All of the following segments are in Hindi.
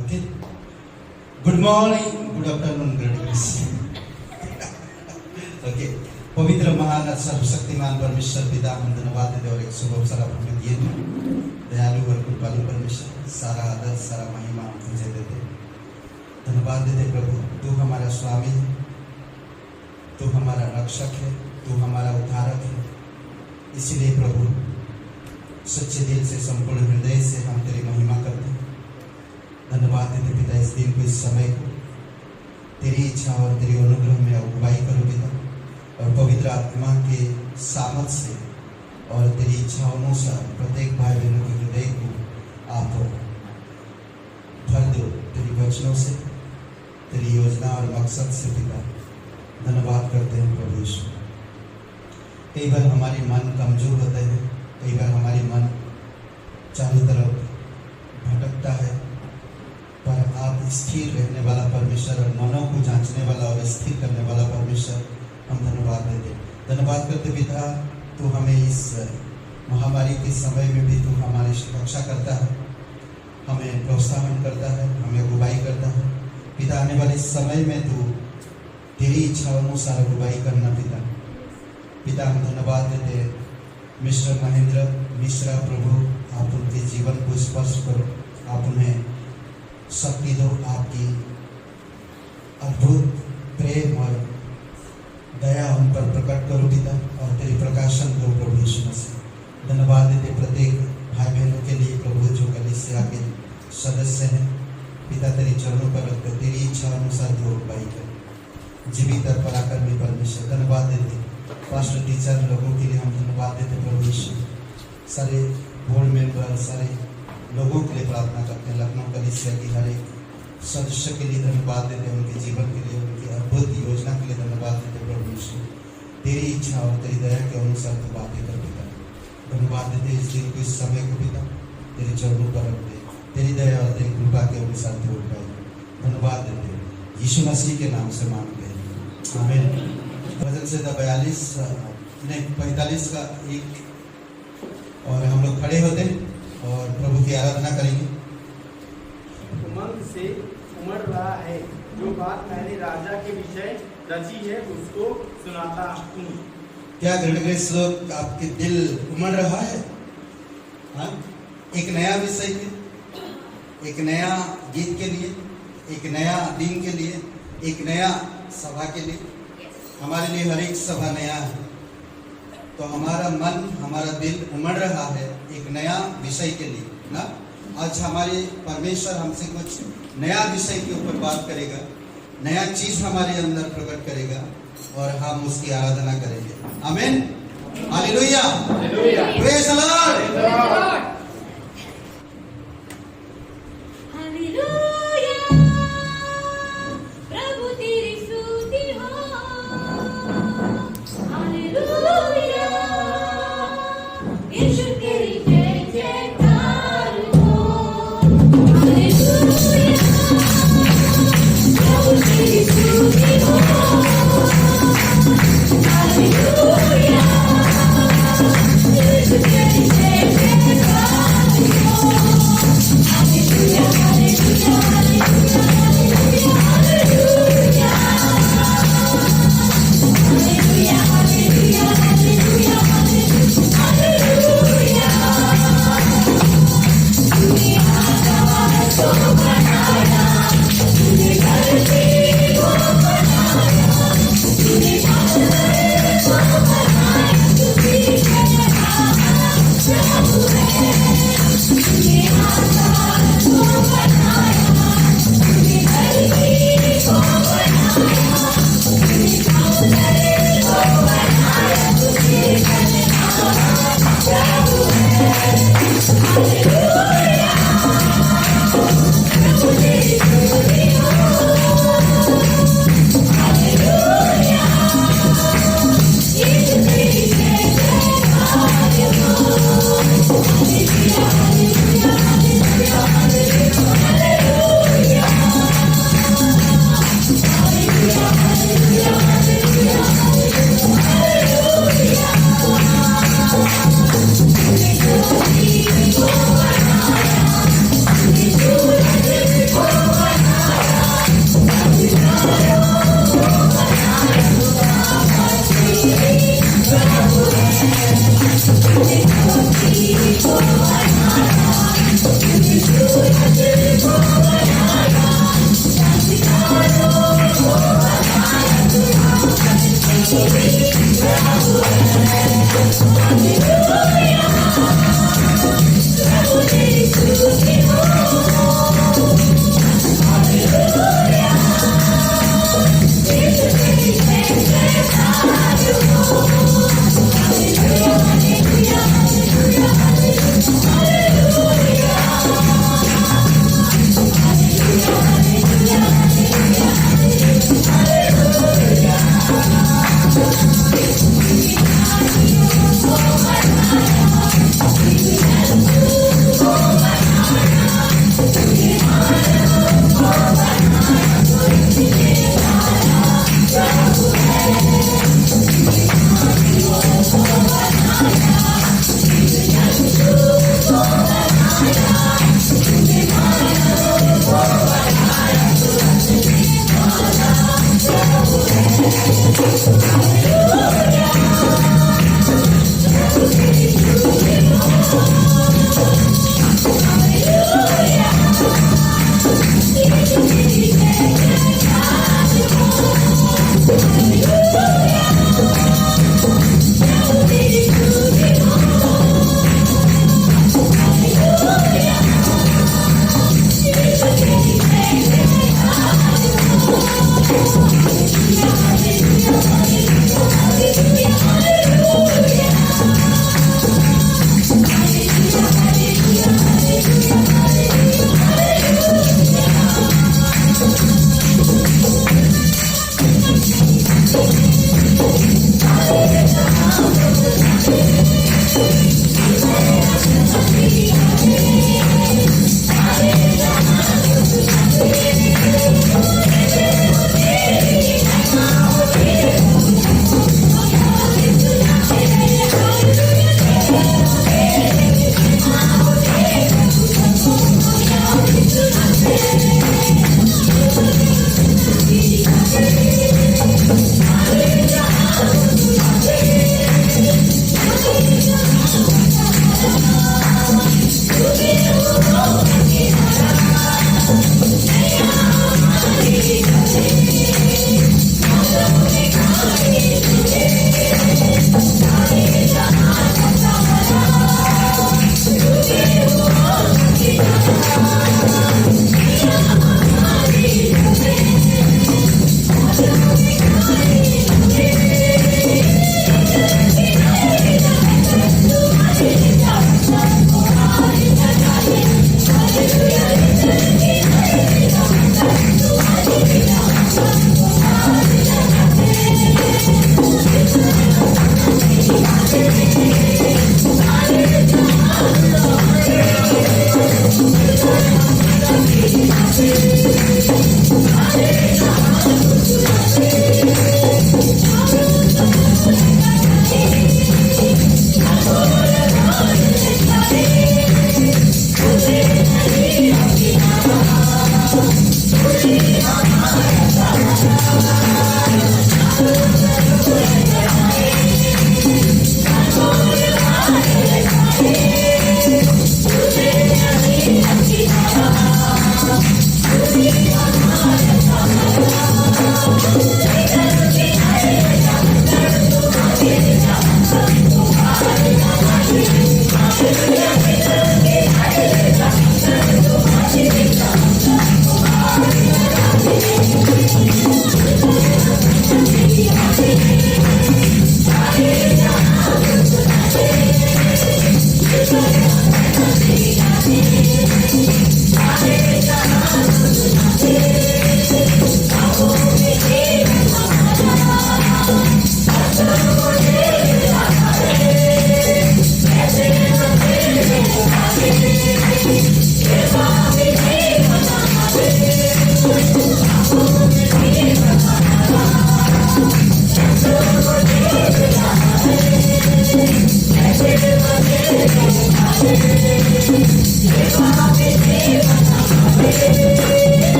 Okay, good morning, good afternoon, good grace. Okay, पवित्र महान सर्वशक्तिमान परमेश्वर पिता, हम धन्यवाद देते और एक शुभ अवसर आपको दिए। दयालु और कृपालु परमेश्वर, सारा आदर सारा महिमा हम तुझे देते, धन्यवाद देते प्रभु। तू हमारा स्वामी है, तू हमारा रक्षक है, तू हमारा उद्धारक है। इसीलिए प्रभु सच्चे दिल से संपूर्ण हृदय से हम तेरी महिमा करते हैं। धन्यवाद देते पिता इस दिन को, इस समय को तेरी इच्छा और तेरी अनुग्रह में अगुवाई करो पिता, और पवित्र आत्मा के सामर्थ से और तेरी इच्छा अनुसार प्रत्येक भाई बहनों के हृदय को आप भर दो तेरी वचनों से, तेरी योजना और मकसद से पिता। धन्यवाद करते हैं प्रभु यीशु। कई बार हमारे मन कमजोर होते हैं, कई बार हमारी मन चारों तरफ भटकता है, पर आप स्थिर रहने वाला परमेश्वर और मनों को जांचने वाला और स्थिर करने वाला परमेश्वर, हम धन्यवाद देते, धन्यवाद करते पिता। तू हमें इस महामारी के समय में भी तू हमारी रक्षा करता है, हमें प्रोत्साहन करता है, हमें अगुवाई करता है पिता। आने वाले समय में तू तेरी इच्छा अनुसार अगुवाई करना पिता। हम धन्यवाद देते मिस्टर महेंद्र मिश्रा प्रभु, आप उनके जीवन को स्पर्श करो, आप उन्हें शक्ति दो, आपकी अद्भुत प्रेम और दया उन पर प्रकट करो पिता, और तेरी प्रकाशन दो प्रभु यीशु मसीह। धन्यवाद देते प्रत्येक भाई बहनों के लिए प्रभु, जो कलीसिया के सदस्य हैं पिता, तेरी चरणों पर रखकर तेरी इच्छा अनुसार जो अगुवाई कर जीवित और पराक्रमी परमेश्वर। धन्यवाद देते पास्टर टीचर लोगों के लिए, हम धन्यवाद देते प्रभु यीशु। सारे बोर्ड मेंबर, सारे लोगों के लिए प्रार्थना करते हैं, लखनऊ कलीसिया की हर एक सदस्य के लिए धन्यवाद देते हैं, उनके जीवन के लिए, उनकी अद्भुत योजना के लिए धन्यवाद देते प्रभु यीशु। तेरी इच्छा और तेरी दया के अनुसार तू बातें कर पिता। धन्यवाद देते इस दिन को, इस समय को पिता, तेरे चरणों पर रखते, तेरी दया और तेरी कृपा के अनुसार तू उठाए। धन्यवाद देते यीशु मसीह के नाम से मांगते हैं, आमीन। भजन से 45 का एक, और हम लोग खड़े होते और प्रभु की आराधना करेंगे। उमंग से उमड़ रहा है, जो बात मैंने राजा के विषय रची है उसको सुनाता हूँ। क्या गृहग्रस्त लोग, आपके दिल उमड़ रहा है? हाँ, एक नया विषय के, एक नया गीत के लिए, एक नया दिन के लिए, एक नया सभा के लिए। हमारे लिए हर एक सभा नया है, तो हमारा मन, हमारा दिल उमड़ रहा है एक नया विषय के लिए ना। आज हमारे परमेश्वर हमसे कुछ नया विषय के ऊपर बात करेगा, नया चीज हमारे अंदर प्रकट करेगा, और हम उसकी आराधना करेंगे। आमीन, hallelujah, praise the Lord. Hallelujah.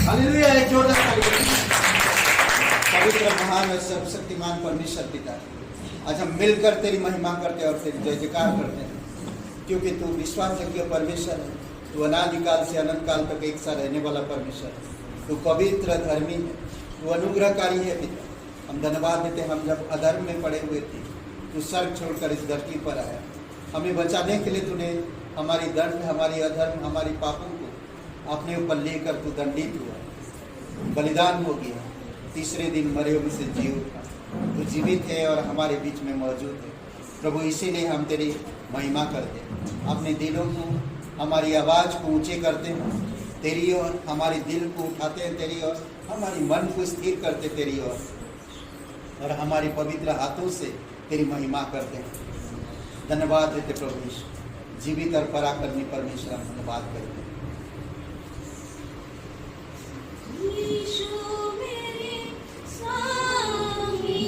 Hallelujah, एक जोरदार ताली। पवित्र महान और सर्वशक्तिमान परमेश्वर पिता, आज हम मिलकर तेरी महिमा करते हैं और तेरी जय जयकार करते हैं, क्योंकि तू विश्वासयोग्य परमेश्वर है। तू अनादिकाल से अनंत काल तक एक साथ रहने वाला परमेश्वर है। तू पवित्र धर्मी है, तू अनुग्रहकारी है पिता। हम धन्यवाद देते हैं, हम जब अधर्म में पड़े हुए थे, तू स्वर्ग छोड़कर इस धरती पर आया। हमें बचाने के लिए तूने हमारी दंड, हमारी अधर्म, हमारी पापों को अपने ऊपर लेकर तू दंडित हुआ, बलिदान हो गया, तीसरे दिन मरे हुए से जी उठा। तू जीवित है और हमारे बीच में मौजूद है प्रभु। इसीलिए हम तेरी महिमा करते हैं, अपने दिलों को, हमारी आवाज़ को ऊंचे करते हैं तेरी ओर, हमारे दिल को उठाते हैं तेरी ओर, हमारी मन को स्थिर करते तेरी ओर, और हमारे पवित्र हाथों से तेरी महिमा करते हैं। धन्यवाद देते प्रभु यीशु, जीवित और पराक्रमी परमेश्वर, हम धन्यवाद करते हैं। यीशु मेरे स्वामी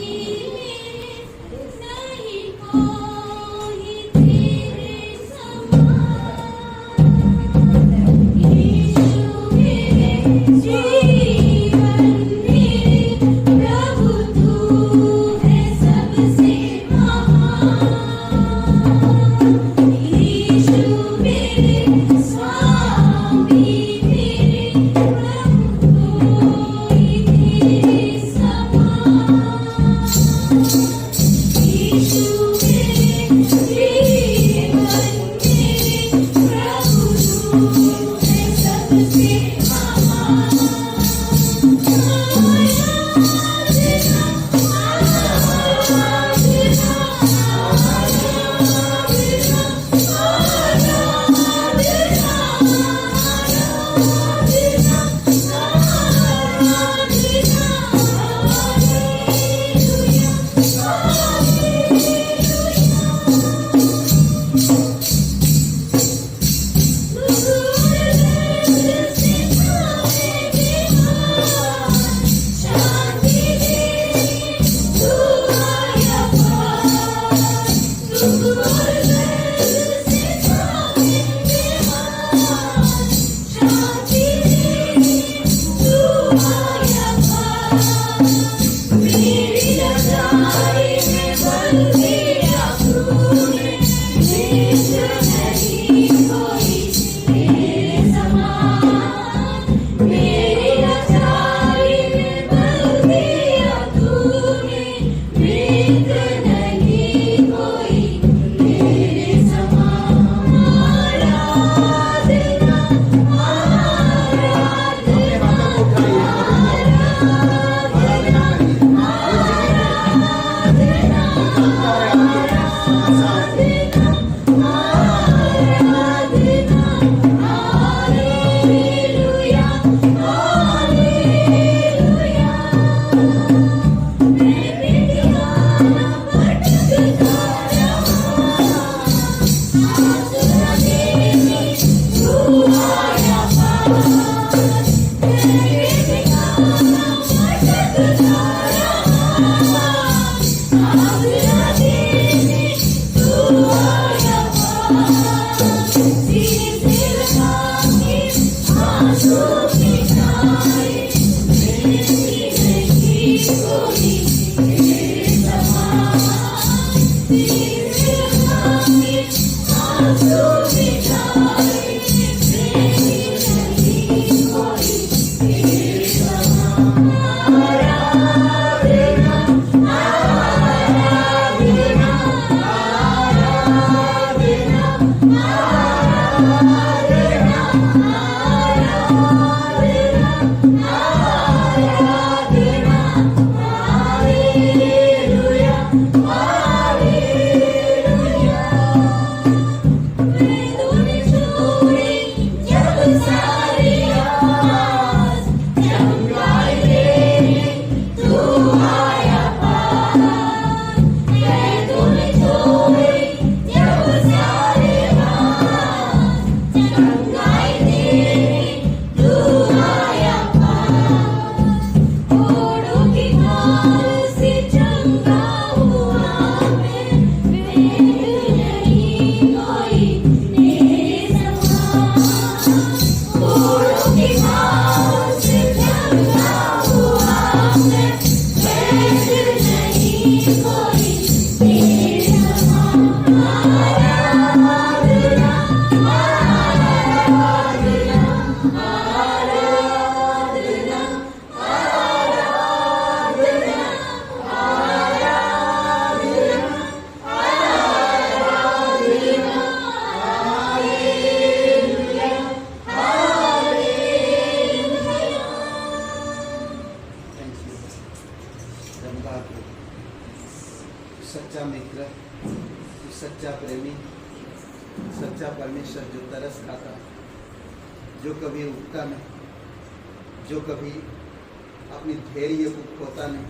मेरे, नहीं कोई तेरे समान। यीशु मेरे जीवन मेरे, प्रभु तू है सबसे महान। यीशु मेरे स्वामी मेरे, प्रभु सच्चा मित्र, तू सच्चा प्रेमी, सच्चा परमेश्वर जो तरस खाता, जो कभी उगता नहीं, जो कभी अपनी धैर्य को खोता नहीं,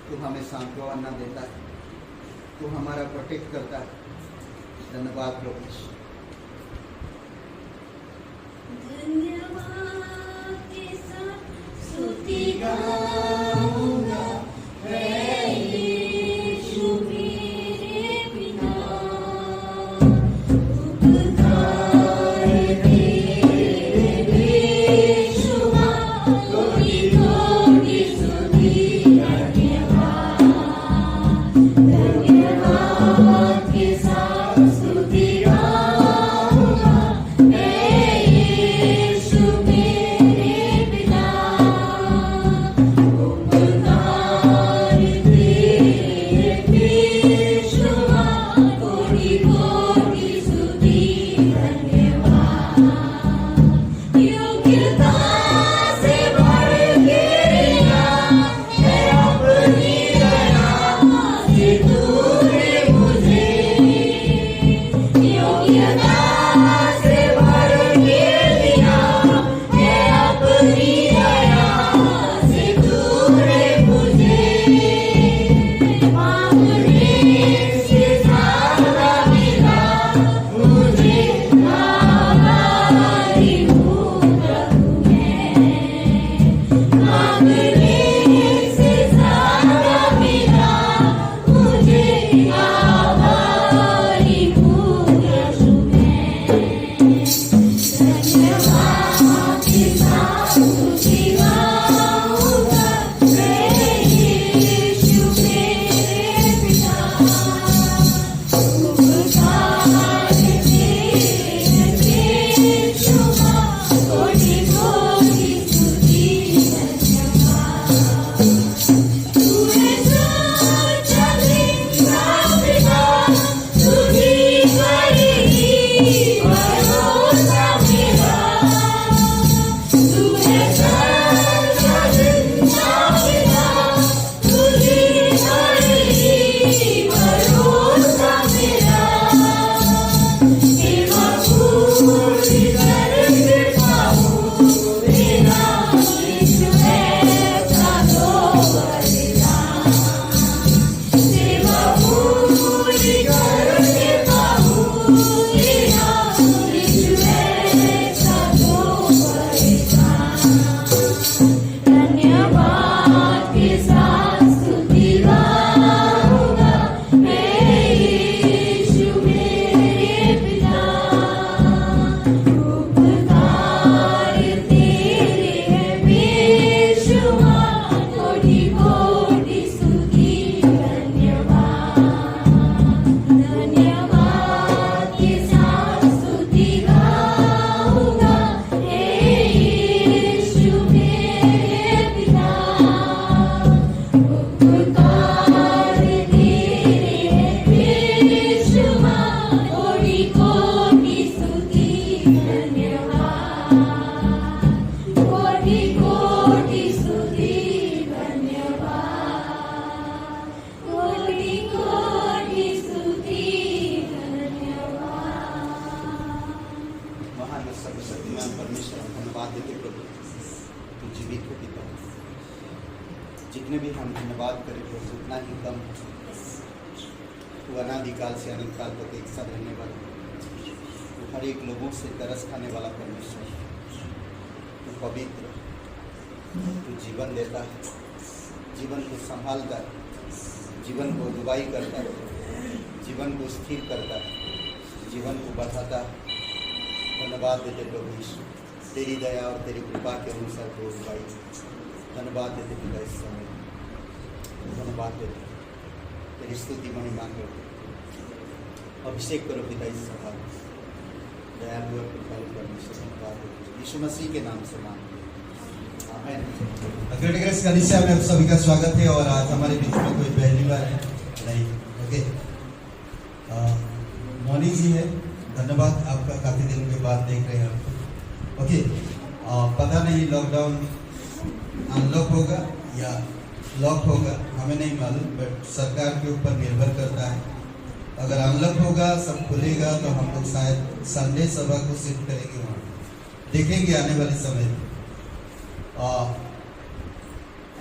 तू हमें सांत्वना देता है, तू हमारा प्रोटेक्ट करता है। धन्यवाद प्रभु यीशु। धन्यवाद के साथ स्तुति गाऊंगा, मैं यीशु मेरे पिता, उपकार तेरे बेशुमार, कोटि कोटि स्तुति धन्यवाद। धन्यवाद के साथ स्तुति गाऊंगा, मैं यीशु मेरे पिता, उपकार तेरे बेशुमार, कोटि कोटि स्तुति धन्यवाद। योग्यता से बढ़ के मैं अपनी दया से तूने मुझे, योग्यता से बढ़ के लिया मैं अपनी दया से तूने मुझे, मांगने से ज्यादा मिला मुझे, आभारी हूँ प्रभु मैं, मांगने से ज्यादा मिला मुझे, आभारी हूँ प्रभु मैं। धन्यवाद के साथ स्तुति गाऊंगा, मैं यीशु मेरे पिता, उपकार तेरे बेशुमार, कोटि कोटि स्तुति धन्यवाद। तू है सच्चा जिंदा पिता, तुझी पर ही भरोसा मेरा, तू है सच्चा जिंदा पिता, तुझी पर ही भरोसा मेरा, सेवा पूरी करके पाऊँ तेरा, यीशु ऐसा तो बलिदान, सेवा पूरी करके पाऊँ तेरा, यीशु ऐसा तो बलिदान। धन्यवाद के साथ स्तुति गाऊंगा, मैं यीशु मेरे पिता, उपकार तेरे है बेशुमार, कोटि कोटि स्तुति धन्यवाद। धन्यवाद के साथ स्तुति गाऊंगा, हे यीशु मेरे पिता, उपकार तेरे है बेशुमार, कोटि कोटि स्तुति धन्यवाद, कोटि कोटि स्तुति धन्यवाद, कोटि कोटि स्तुति धन्यवाद। महान और सर्वशक्तिमान परमेश्वर, हम धन्यवाद देते प्रभु, तू जीवित हो पिता। जितने भी हम धन्यवाद करें प्रभु उतना ही कम है। तू अनादिकाल से अनंत काल तक एक साथ रहने वाला, तू हर एक लोगों से तरस खाने वाला परमेश्वर, तू पवित्र, तू जीवन देता है, जीवन को संभालता है, जीवन को अगुवाई करता है, जीवन को स्थिर करता है, जीवन को बढ़ाता है। धन्यवाद देते प्रभु यीशु, तेरी दया और तेरी कृपा के अनुसार को अगुवाई। धन्यवाद देते पिता इस समय, धन्यवाद देते, तेरी स्तुति महिमा करते। अभिषेक करो पिता इस सभा में, दयालु और कृपालु परमेश्वर, धन्यवाद देते यीशु मसीह के नाम से मांगते हैं, आमीन। ग्रेट ग्रेस कलीसिया में आप सभी का स्वागत है। और आज हमारे बीच में कोई पहली बार है नहीं, ओके, मोनी जी है, धन्यवाद आपका, काफी दिन के बाद देख रहे हैं आपको। ओके, पता नहीं लॉकडाउन अनलॉक होगा या लॉक होगा हमें नहीं मालूम, बट सरकार के ऊपर निर्भर करता है। अगर अनलॉक होगा, सब खुलेगा, तो हम लोग शायद संडे सभा को शिफ्ट करेंगे वहाँ, देखेंगे आने वाले समय में।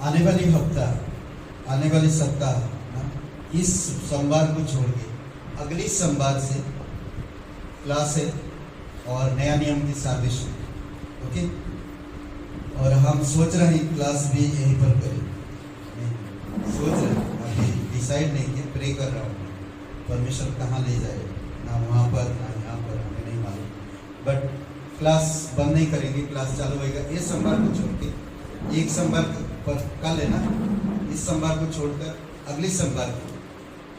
आने वाली सप्ताह ना, इस सोमवार को छोड़ के अगली सोमवार से क्लास है और नया नियम की सर्विस। ओके, और हम सोच रहे हैं क्लास भी यहीं पर करें। सोच रहे हैं, अभी डिसाइड नहीं किया, प्रे कर रहा हूँ परमेश्वर कहाँ ले जाए, ना वहाँ पर ना यहाँ पर, हमें नहीं मालूम। बट क्लास बंद नहीं करेंगे, क्लास चालू होएगा। इस सोमवार को छोड़ के एक सोमवार पर कल है ना, इस सोमवार को छोड़कर अगली सोमवार को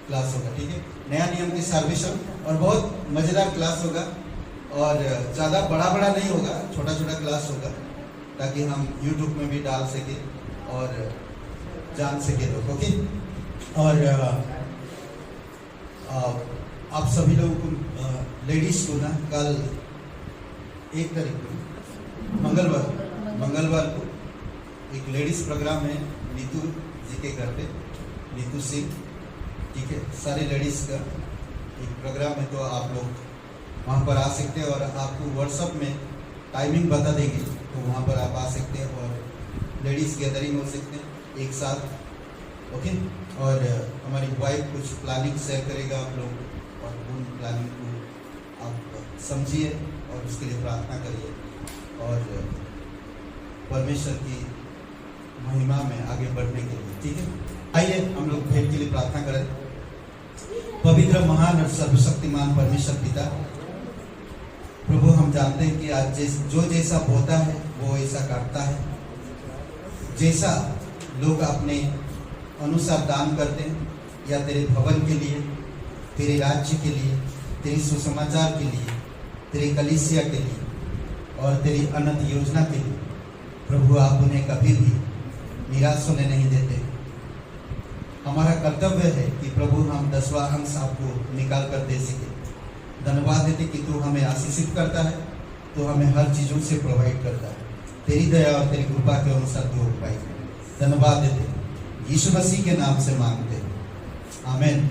क्लास होगा। ठीक है, नया नियम की सर्विसन, और बहुत मज़ेदार क्लास होगा, और ज़्यादा बड़ा नहीं होगा, छोटा क्लास होगा, ताकि हम YouTube में भी डाल सके और जान सके लोग। ओके, और आप सभी लोगों को, लेडीज़ को ना, कल 1 तारीख को मंगलवार को एक लेडीज़ प्रोग्राम है नीतू जी के घर पे, नीतू सिंह। ठीक है, सारी लेडीज़ का एक प्रोग्राम है, तो आप लोग वहाँ पर आ सकते हैं, और आपको व्हाट्सएप में टाइमिंग बता देंगे, तो वहाँ पर आप आ सकते हैं और लेडीज़ गैदरिंग हो सकते हैं एक साथ। ओके, और हमारी वाइफ कुछ प्लानिंग शेयर करेगा आप लोग, और उन प्लानिंग को आप समझिए और उसके लिए प्रार्थना करिए, और परमेश्वर की महिमा में आगे बढ़ने के लिए। ठीक है, आइए हम लोग भेंट के लिए प्रार्थना करें। पवित्र, महान और सर्वशक्तिमान परमेश्वर पिता, प्रभु, हम जानते हैं कि आज जो जैसा बोता है वो ऐसा काटता है। जैसा लोग अपने अनुसार दान करते हैं, या तेरे भवन के लिए, तेरे राज्य के लिए, तेरी सुसमाचार के लिए, तेरी कलीसिया के लिए और तेरी अनंत योजना के लिए, प्रभु आप उन्हें कभी भी निराश होने नहीं देते। हमारा कर्तव्य है कि प्रभु हम 10वां अंश आपको निकाल कर दे सके। धन्यवाद देते कि तू हमें आशीषित करता है, तो हमें हर चीज़ों से प्रोवाइड करता है। तेरी दया और तेरी कृपा के अनुसार तू उपाय। धन्यवाद देते यीशु मसीह के नाम से मांगते, आमीन।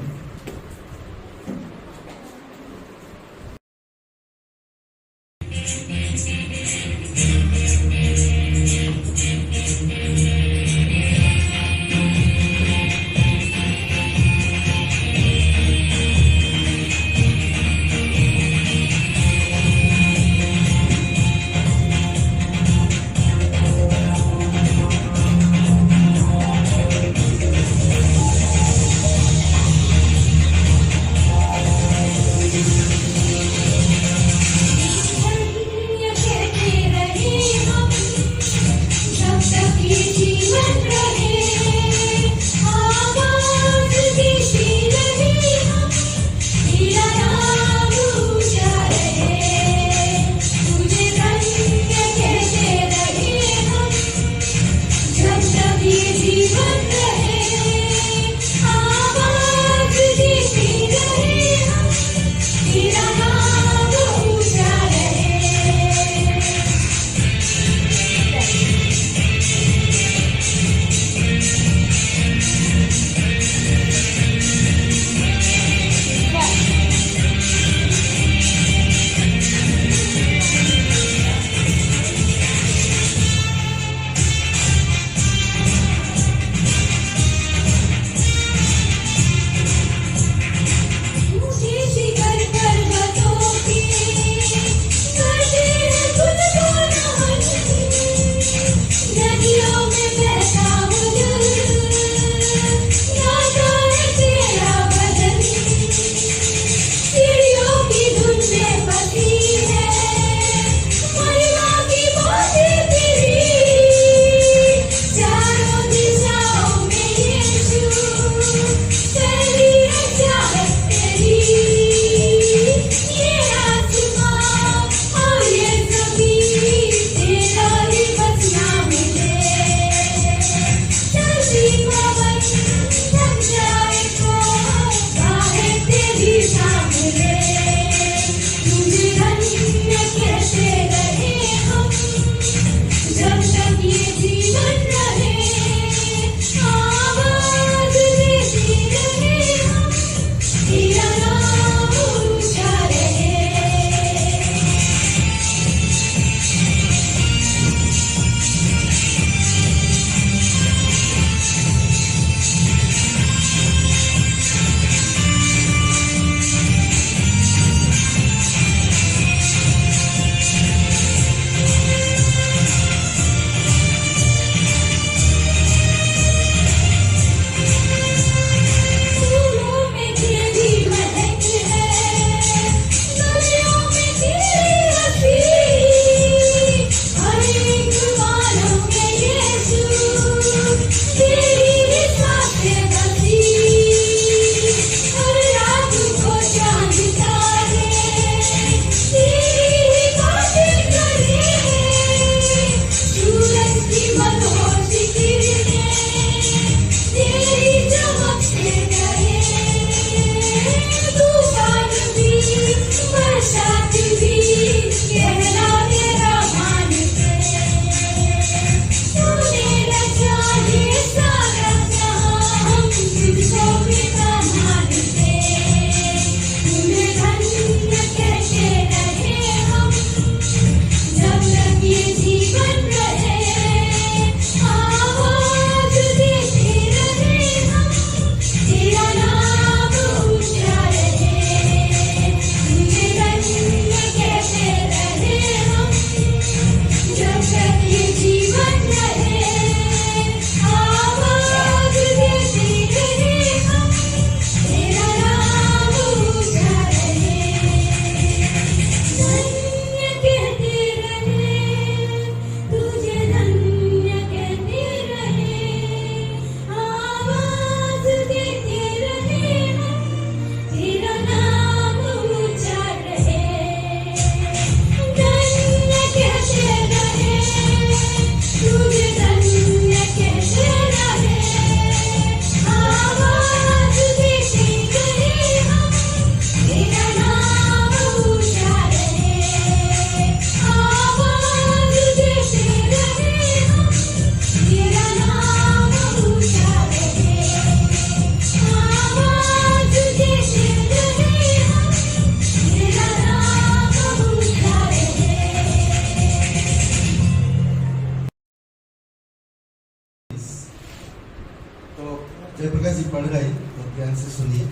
जयप्रकाश जी पढ़ रहे तो ध्यान से सुनिए।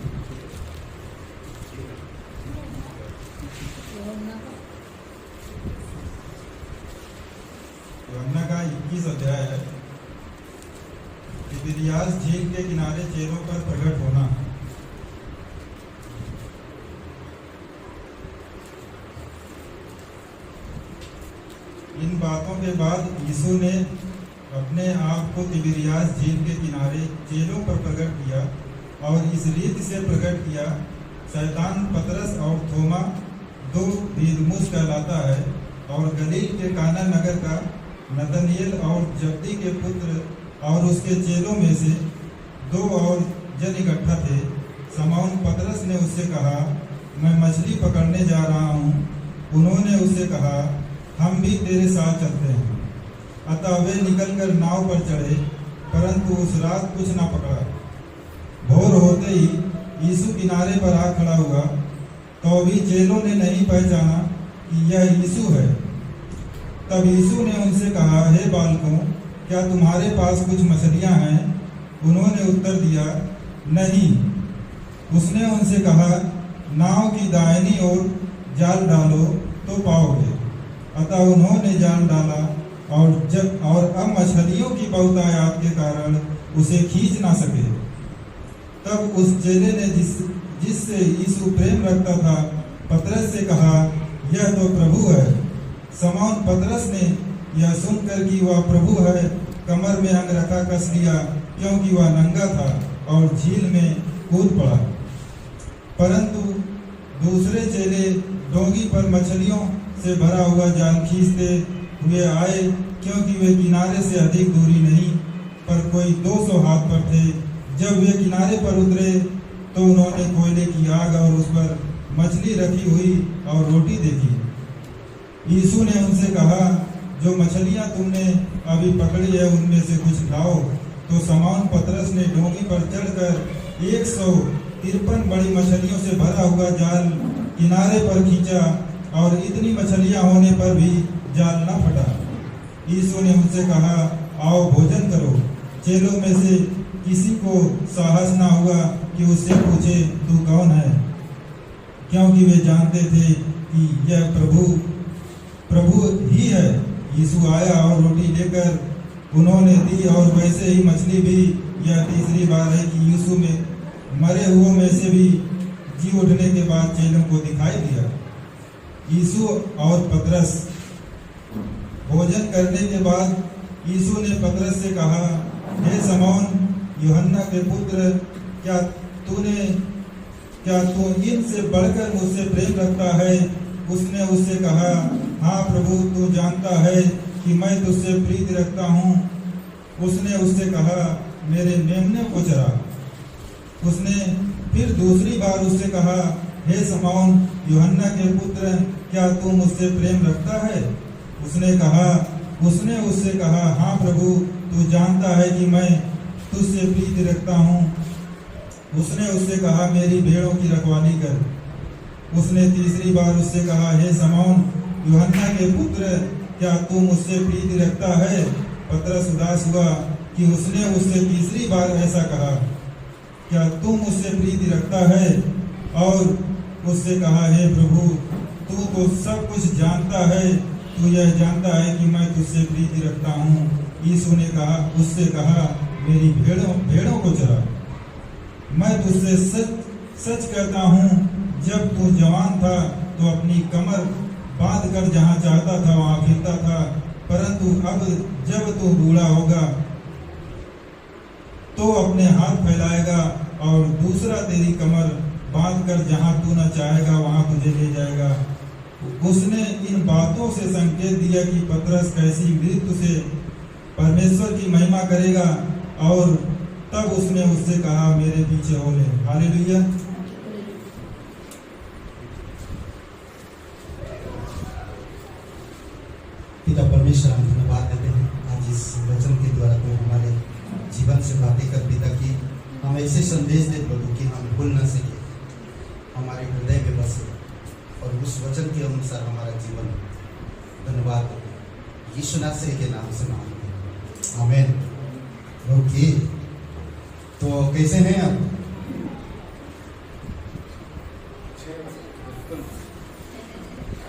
यूहन्ना का 21 अध्याय है। तिबिरियास झील के किनारे चेलों पर प्रकट होना। इन बातों के बाद यीशु ने अपने आप को तिबिरियास झील के किनारे चेलों पर प्रकट किया और इस रीति से प्रकट किया। शैतान पतरस और थोमा, दो दिदमुस कहलाता है, और गलील के काना नगर का नतनएल और जब्दी के पुत्र और उसके चेलों में से दो और जन इकट्ठा थे। शमौन पतरस ने उससे कहा, मैं मछली पकड़ने जा रहा हूँ। उन्होंने उससे कहा, हम भी तेरे साथ चलते हैं। अतः वे निकलकर नाव पर चढ़े, परंतु उस रात कुछ न पकड़ा। भोर होते ही यीशु किनारे पर आ खड़ा हुआ, तो भी चेलों ने नहीं पहचाना कि यह यीशु है। तब यीशु ने उनसे कहा, हे बालकों, क्या तुम्हारे पास कुछ मछलियां हैं? उन्होंने उत्तर दिया, नहीं। उसने उनसे कहा, नाव की दाहिनी ओर जाल डालो तो पाओगे। अतः उन्होंने जाल डाला और अब मछलियों की बहुतायत के कारण उसे खींच ना सके। तब उस चेले ने जिससे यीशु प्रेम रखता था पतरस से कहा, यह तो प्रभु है। शमौन पतरस ने यह सुनकर कि वह प्रभु है, कमर में अंगरखा कस लिया, क्योंकि वह नंगा था, और झील में कूद पड़ा। परंतु दूसरे चेले डोंगी पर मछलियों से भरा हुआ जाल खींचते हुए आए, क्योंकि वे किनारे से अधिक दूरी नहीं पर कोई 200 हाथ पर थे। जब वे किनारे पर उतरे तो उन्होंने कोयले की आग और उस पर मछली रखी हुई और रोटी देखी। यीशु ने उनसे कहा, जो मछलियां तुमने अभी पकड़ी है उनमें से कुछ लाओ। तो शमौन पतरस ने डोंगी पर चढ़कर 153 बड़ी मछलियों से भरा हुआ जाल किनारे पर खींचा, और इतनी मछलियां होने पर भी जाल न फटा। यीशु ने उनसे कहा, आओ भोजन करो। चेलों में से किसी को साहस न हुआ कि उससे पूछे, तू कौन है? क्योंकि वे जानते थे कि यह प्रभु ही है। यीशु आया और रोटी लेकर उन्होंने दी, और वैसे ही मछली भी। यह तीसरी बार है कि यीशु में मरे हुओं में से भी जी उठने के बाद चेलों को दिखाई दिया। यीशु और पतरस। भोजन करने के बाद यीशु ने पतरस से कहा, हे शमौन, यूहन्ना के पुत्र, क्या तू इनसे बढ़कर मुझसे प्रेम रखता है? उसने उससे कहा, हाँ प्रभु, तू जानता है कि मैं तुझसे प्रीति रखता हूँ। उसने उससे कहा, मेरे मेमने को चरा। उसने फिर दूसरी बार उससे कहा, हे शमौन, यूहन्ना के पुत्र, क्या तू मुझसे प्रेम रखता है? उसने उससे कहा, हाँ प्रभु, तू जानता है कि मैं तुझसे प्रीति रखता हूँ। उसने उससे कहा, मेरी भेड़ों की रखवाली कर। उसने तीसरी बार उससे कहा, हे शमौन, यूहन्ना के पुत्र, क्या तू मुझसे प्रीति रखता है? पतरस उदास हुआ कि उसने उससे तीसरी बार ऐसा कहा, क्या तू मुझसे प्रीति रखता है? और उससे कहा, हे प्रभु, तू तो सब कुछ जानता है। तू यह जानता है कि मैं तुझसे प्रीति रखता हूँ। यीशु ने उससे कहा, मेरी भेड़ों को चरा। मैं तुझसे सच कहता हूँ, जब तू जवान था तो अपनी कमर बांधकर जहाँ चाहता था वहाँ फिरता था, परंतु अब जब तू बूढ़ा होगा तो अपने हाथ फैलाएगा और दूसरा तेरी कमर बांधकर जहाँ तू न चाहेगा वहाँ तुझे ले जाएगा। उसने इन बातों से संकेत दिया कि पतरस कैसी मृत्यु से परमेश्वर की महिमा करेगा, और तब उसने उससे कहा, मेरे पीछे हो ले। हालेलुया। पिता परमेश्वर, हम धन्यवाद देते हैं आज इस वचन के द्वारा तो हमारे जीवन से बातें कर पिता की हम ऐसे संदेश दे प्रभु कि हम भूल न सके, हमारे हृदय में बसे और उस वचन के अनुसार हमारा जीवन। धन्यवाद यीशु नासरी के नाम से मांगते हैं, आमीन। ओके। तो कैसे हैं आप? बिल्कुल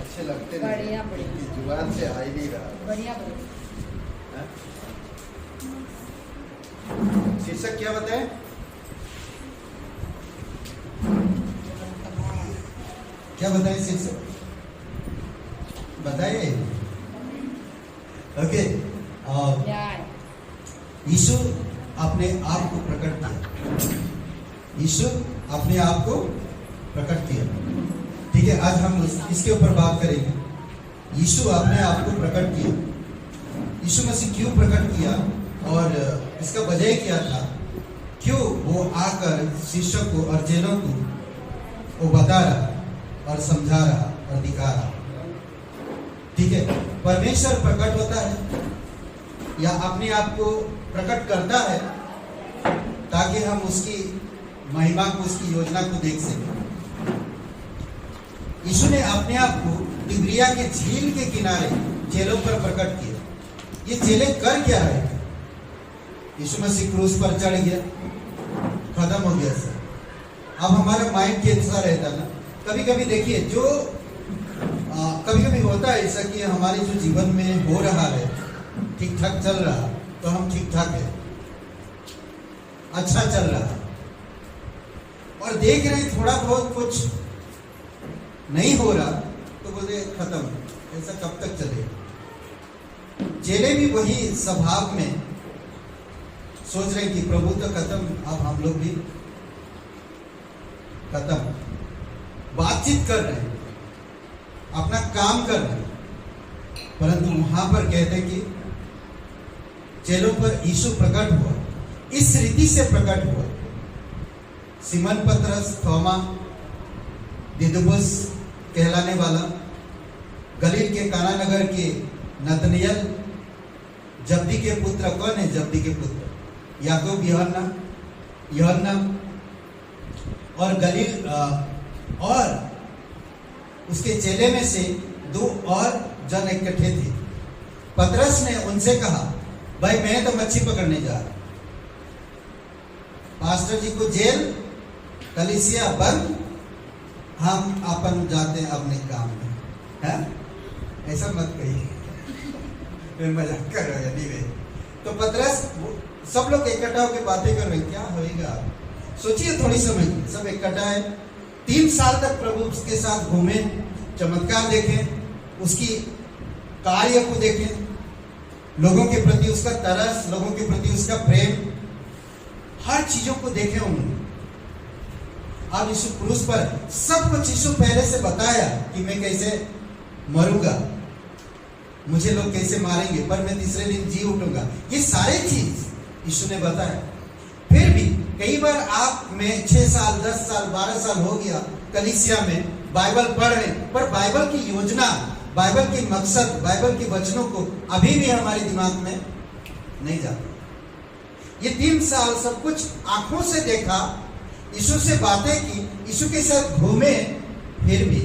अच्छे लगते बढ़िया, नहीं, बढ़िया। इनकी जुबान से आ ही नहीं रहा। बढ़िया हाँ? शीर्षक क्या बताएं? क्या बताएं शीर्षक? बताइए। ओके, यीशु अपने आप को प्रकट किया। यीशु अपने आप को प्रकट किया। ठीक है, आज हम इसके ऊपर बात करेंगे। यीशु अपने आप को प्रकट किया। यीशु मसीह क्यों प्रकट किया और इसका वजह क्या था? क्यों वो आकर शिष्यों को और चेलों को वो बता रहा और समझा रहा और दिखा रहा? ठीक है, परमेश्वर प्रकट होता है या अपने आप को प्रकट करता है ताकि हम उसकी महिमा को, उसकी योजना को देख सकें। यीशु ने अपने आप को तिबरिया के झील के किनारे चेलों पर प्रकट किया। ये चेले कर क्या रहे थे? यीशु मसीह क्रूस पर चढ़ गया, खत्म हो गया सर। अब हमारा माइंड कैसा रहता ना, कभी कभी देखिए जो कभी कभी होता है ऐसा कि हमारे जो जीवन में हो रहा है ठीक ठाक चल रहा, तो हम ठीक ठाक है, अच्छा चल रहा, और देख रहे हैं थोड़ा बहुत कुछ नहीं हो रहा तो बोलते खत्म, ऐसा कब तक चलेगा? चेले भी वही स्वभाव में सोच रहे हैं कि प्रभु तो खत्म, अब हम लोग भी खत्म। बातचीत कर रहे हैं, अपना काम कर रहे हैं, परंतु वहां पर कहते हैं कि चेलों पर यीशु प्रकट हुआ। इस रीति से प्रकट हुआ। सिमन पतरस, थोमा, दिदुमुस कहलाने वाला, गलील के काना नगर के नतनियल, जब्दी के पुत्र कौन है? जब्दी के पुत्र याकूब, यूहन्ना और गलील और उसके चेले में से 2 और जन इकट्ठे थे। पतरस ने उनसे कहा, भाई मैं तो मच्छी पकड़ने जा रहा, पास्टर जी को जेल, कलीसिया बंद, हम अपन जाते हैं अपने काम में। है ऐसा मत कहिए, मैं मजाक कर रहा हूँ। नहीं, तो पतरस, सब लोग इकट्ठा होकर बातें कर रहे हैं, क्या होएगा? सोचिए थोड़ी समय, सब इकट्ठा है। 3 साल तक प्रभु के साथ घूमे, चमत्कार देखे, उसकी कार्य को देखे, लोगों के प्रति उसका तरस, लोगों के प्रति उसका प्रेम, हर चीजों को देखे उन्होंने। अब यीशु क्रूस पर सब कुछ यीशु पहले से बताया कि मैं कैसे मरूंगा, मुझे लोग कैसे मारेंगे, पर मैं तीसरे दिन जी उठूंगा। ये सारी चीज यीशु ने बताया। फिर भी कई बार आप में 6 साल, 10 साल, 12 साल हो गया कलीसिया में बाइबल पढ़ रहे, पर बाइबल की योजना, बाइबल की मकसद, बाइबल के वचनों को अभी भी हमारे दिमाग में नहीं जाता। ये 3 साल सब कुछ आंखों से देखा, यीशु से बातें की, यीशु के साथ घूमे, फिर भी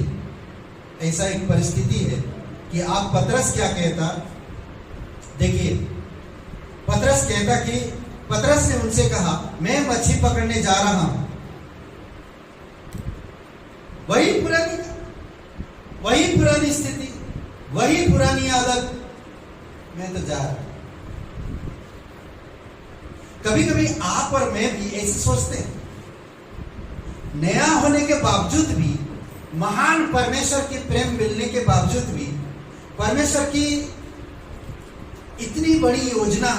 ऐसा एक परिस्थिति है कि आप पतरस क्या कहता? देखिए, पतरस कहता कि पतरस ने उनसे कहा, मैं मच्छी पकड़ने जा रहा हूं। वही पुरानी स्थिति, वही पुरानी आदत, मैं तो जा रहा हूं। कभी कभी आप और मैं भी ऐसे सोचते हैं, नया होने के बावजूद भी, महान परमेश्वर के प्रेम मिलने के बावजूद भी, परमेश्वर की इतनी बड़ी योजना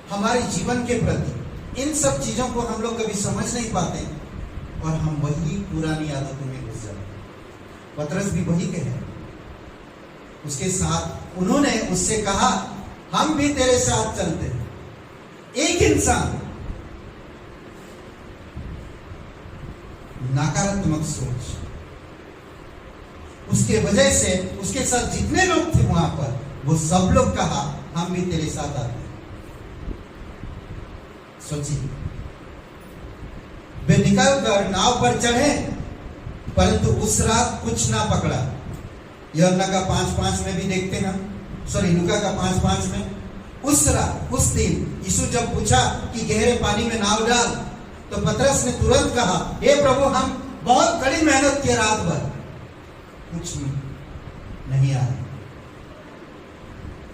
हमारे जीवन के प्रति, इन सब चीजों को हम लोग कभी समझ नहीं पाते और हम वही पुरानी आदतों में घुस जाते। पतरस भी वही कहे, उसके साथ उन्होंने उससे कहा, हम भी तेरे साथ चलते हैं। एक इंसान, नकारात्मक सोच, उसके वजह से उसके साथ जितने लोग थे वहां पर, वो सब लोग कहा, हम भी तेरे साथ आते हैं। सोचिए, वे निकल कर नाव पर चढ़े, परंतु उस रात कुछ ना पकड़ा। यूहन्ना का 5:5 में भी देखते हैं, सॉरी लूका का 5:5 में, उस उस दिन यीशु जब पूछा कि गहरे पानी में नाव डाल, तो पतरस ने तुरंत कहा, हे प्रभु, हम बहुत कड़ी मेहनत किए रात भर, कुछ नहीं आया।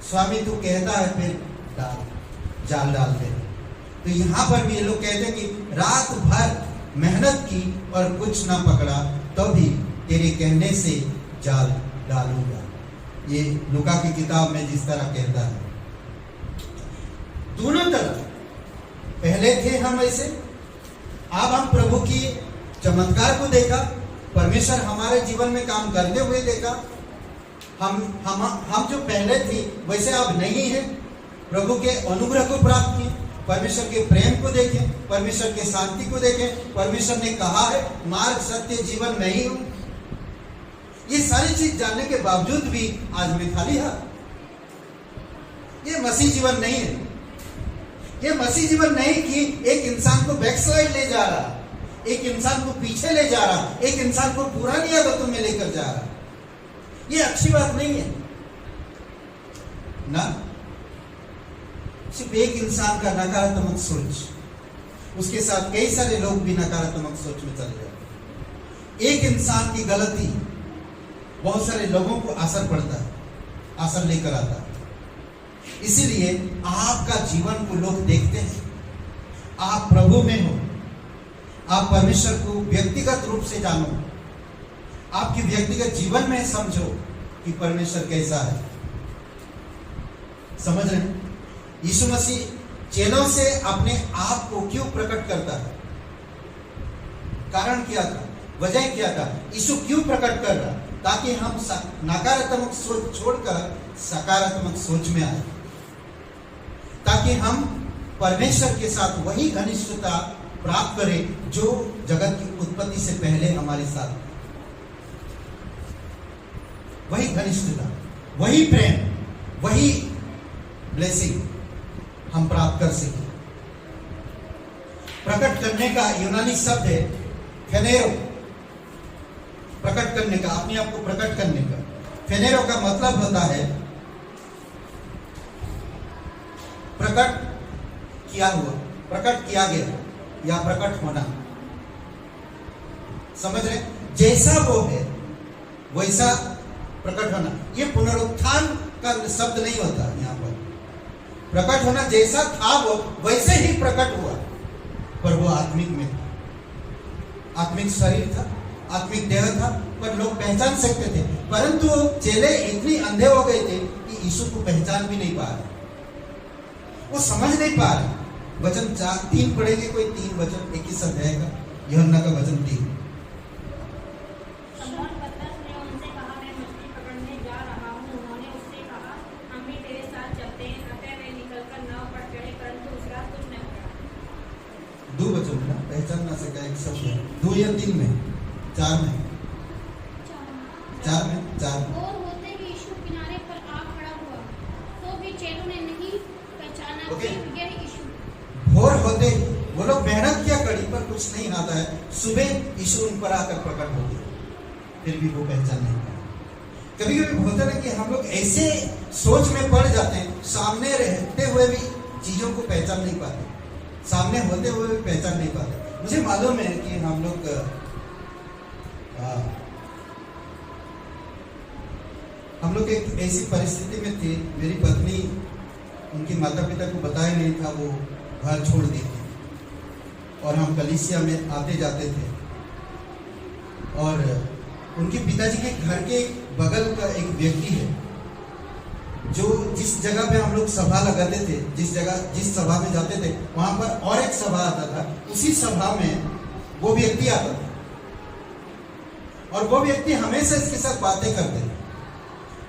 स्वामी तू कहता है फिर जाल डाल दे। तो यहां पर भी ये लोग कहते हैं कि रात भर मेहनत की और कुछ ना पकड़ा, तो भी तेरे कहने से जाल डालूंगा। ये लूका की किताब में जिस तरह कहता है, दोनों तरफ पहले थे हम ऐसे, अब हम प्रभु की चमत्कार को देखा, परमेश्वर हमारे जीवन में काम करते हुए देखा। हम जो पहले थे वैसे अब नहीं है। प्रभु के अनुग्रह को प्राप्त किए, परमेश्वर के प्रेम को देखें, परमेश्वर के शांति को देखें। परमेश्वर ने कहा है, मार्ग सत्य जीवन मैं ही हूं। ये सारी चीज जानने के बावजूद भी आज मैं खाली हाथ। ये मसीह जीवन नहीं है। ये मसीह जीवन नहीं कि एक इंसान को बैकस्लाइड ले जा रहा, एक इंसान को पीछे ले जा रहा, एक इंसान को पुरानी आदतों में लेकर जा रहा। ये अच्छी बात नहीं है ना। सिर्फ एक इंसान का नकारात्मक सोच, उसके साथ कई सारे लोग भी नकारात्मक सोच में चले जाते। एक इंसान की गलती बहुत सारे लोगों को असर पड़ता है, असर लेकर आता है। इसीलिए आपका जीवन को लोग देखते हैं, आप प्रभु में हो, आप परमेश्वर को व्यक्तिगत रूप से जानो, आपकी व्यक्तिगत जीवन में समझो कि परमेश्वर कैसा है। समझ रहे हैं? यीशु मसीह चेलों से अपने आप को क्यों प्रकट करता है? कारण क्या था? वजह क्या था? यीशु क्यों प्रकट कर रहा? ताकि हम नकारात्मक सोच छोड़कर सकारात्मक सोच में आए, ताकि हम परमेश्वर के साथ वही घनिष्ठता प्राप्त करें जो जगत की उत्पत्ति से पहले हमारे साथ, वही घनिष्ठता, वही प्रेम, वही ब्लेसिंग हम प्राप्त कर सके। प्रकट करने का यूनानी शब्द है फेनेरो। प्रकट करने का, अपने आप को प्रकट करने का। फेनेरो का मतलब होता है प्रकट किया हुआ, प्रकट किया गया या प्रकट होना। समझ रहे? जैसा वो है वैसा प्रकट होना। ये पुनरुत्थान का शब्द नहीं होता यहाँ पर। प्रकट होना, जैसा था वो वैसे ही प्रकट हुआ, पर वो आत्मिक में था, आत्मिक शरीर था, आत्मिक देह था, पर लोग पहचान सकते थे। परंतु चेले इतने अंधे हो गए थे कि यीशु को पहचान भी नहीं पा रहे, वो समझ नहीं पा रहे। वचन 3 पढ़ेंगे, कोई 3 वचन, एक ही शब्द है यूहन्ना का वचन 3। दो वचन ना पहचान ना सका, एक शब्द है, 2 या 3 में, 4 में, 4 में, 4 में। और होते ही यीशु किनारे पर आ खड़ा हुआ, तो भी चेलों ने नहीं पहचाना कि यह यीशु। भोर होते वो लोग मेहनत किया कड़ी, पर कुछ नहीं आता है। सुबह यीशु उन पर आकर प्रकट हो गए, फिर भी वो पहचान नहीं पाए। कभी कभी होता है कि हम लोग ऐसे सोच में पड़ जाते हैं, सामने रहते हुए भी चीजों को पहचान नहीं पाते, सामने होते हुए भी पहचान नहीं पाते। मुझे मालूम है कि हम लोग एक ऐसी परिस्थिति में थे, मेरी पत्नी उनके माता पिता को बताया नहीं था, वो घर छोड़ दी थी, और हम कलीसिया में आते जाते थे। और उनके पिताजी के घर के बगल का एक व्यक्ति है, जो जिस जगह पे हम लोग सभा लगाते थे, जिस सभा में जाते थे, वहां पर और एक सभा आता था, उसी सभा में वो व्यक्ति आता था, और वो व्यक्ति हमेशा इसके साथ बातें करते थे।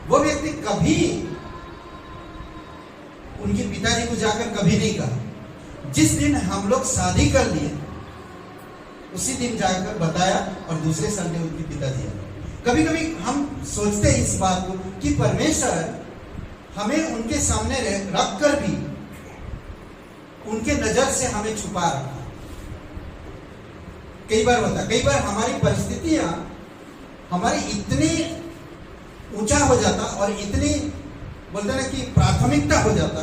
वो व्यक्ति कभी उनके पिताजी को जाकर कभी नहीं कहा। जिस दिन हम लोग शादी कर लिए, उसी दिन जाकर बताया, और दूसरे संडे उनके पिताजी आए। कभी कभी हम सोचते हैं इस बात को कि परमेश्वर हमें उनके सामने रख कर भी उनके नजर से हमें छुपा रखा। कई बार होता, कई बार हमारी परिस्थितियां हमारी इतनी ऊंचा हो जाता और इतनी बोलते ना कि प्राथमिकता हो जाता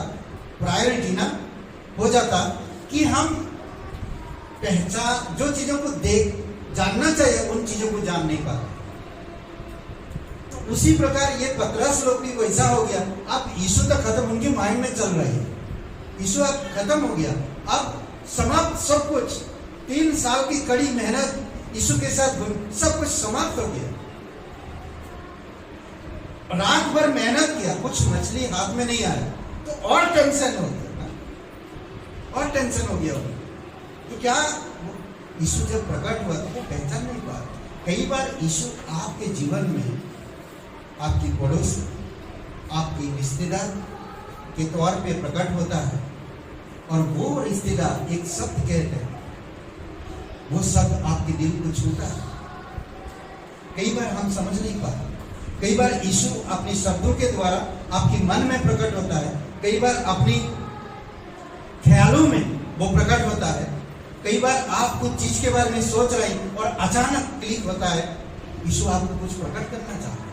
प्रायोरिटी ना हो जाता कि हम पहचान जो चीजों को देख जानना चाहिए उन चीजों को जान नहीं पाते। तो उसी प्रकार ये 15 लोग भी वैसा हो गया। अब यीशु तक खत्म, उनके माइंड में चल रही है यीशु अब खत्म हो गया, अब समाप्त सब कुछ। 3 साल की कड़ी मेहनत यीशु के साथ सब कुछ समाप्त हो गया। रात भर मेहनत किया, कुछ मछली हाथ में नहीं आया तो और टेंशन हो गया ना? और टेंशन हो गया। तो क्या यीशु जब प्रकट हुआ तो वो पहचान नहीं पा। कई बार यीशु आपके जीवन में आपकी पड़ोस, आपकी रिश्तेदार के तौर पे प्रकट होता है और वो रिश्तेदार एक शब्द कहते हैं, वो शब्द आपके दिल को छूता है। कई बार हम समझ नहीं पाते। कई बार यीशु अपने शब्दों के द्वारा आपके मन में प्रकट होता है, कई बार अपनी ख्यालों में वो प्रकट होता है। कई बार आप कुछ चीज के बारे में सोच रहे हैं और अचानक क्लिक होता है, यीशु आपको कुछ प्रकट करना चाहता है।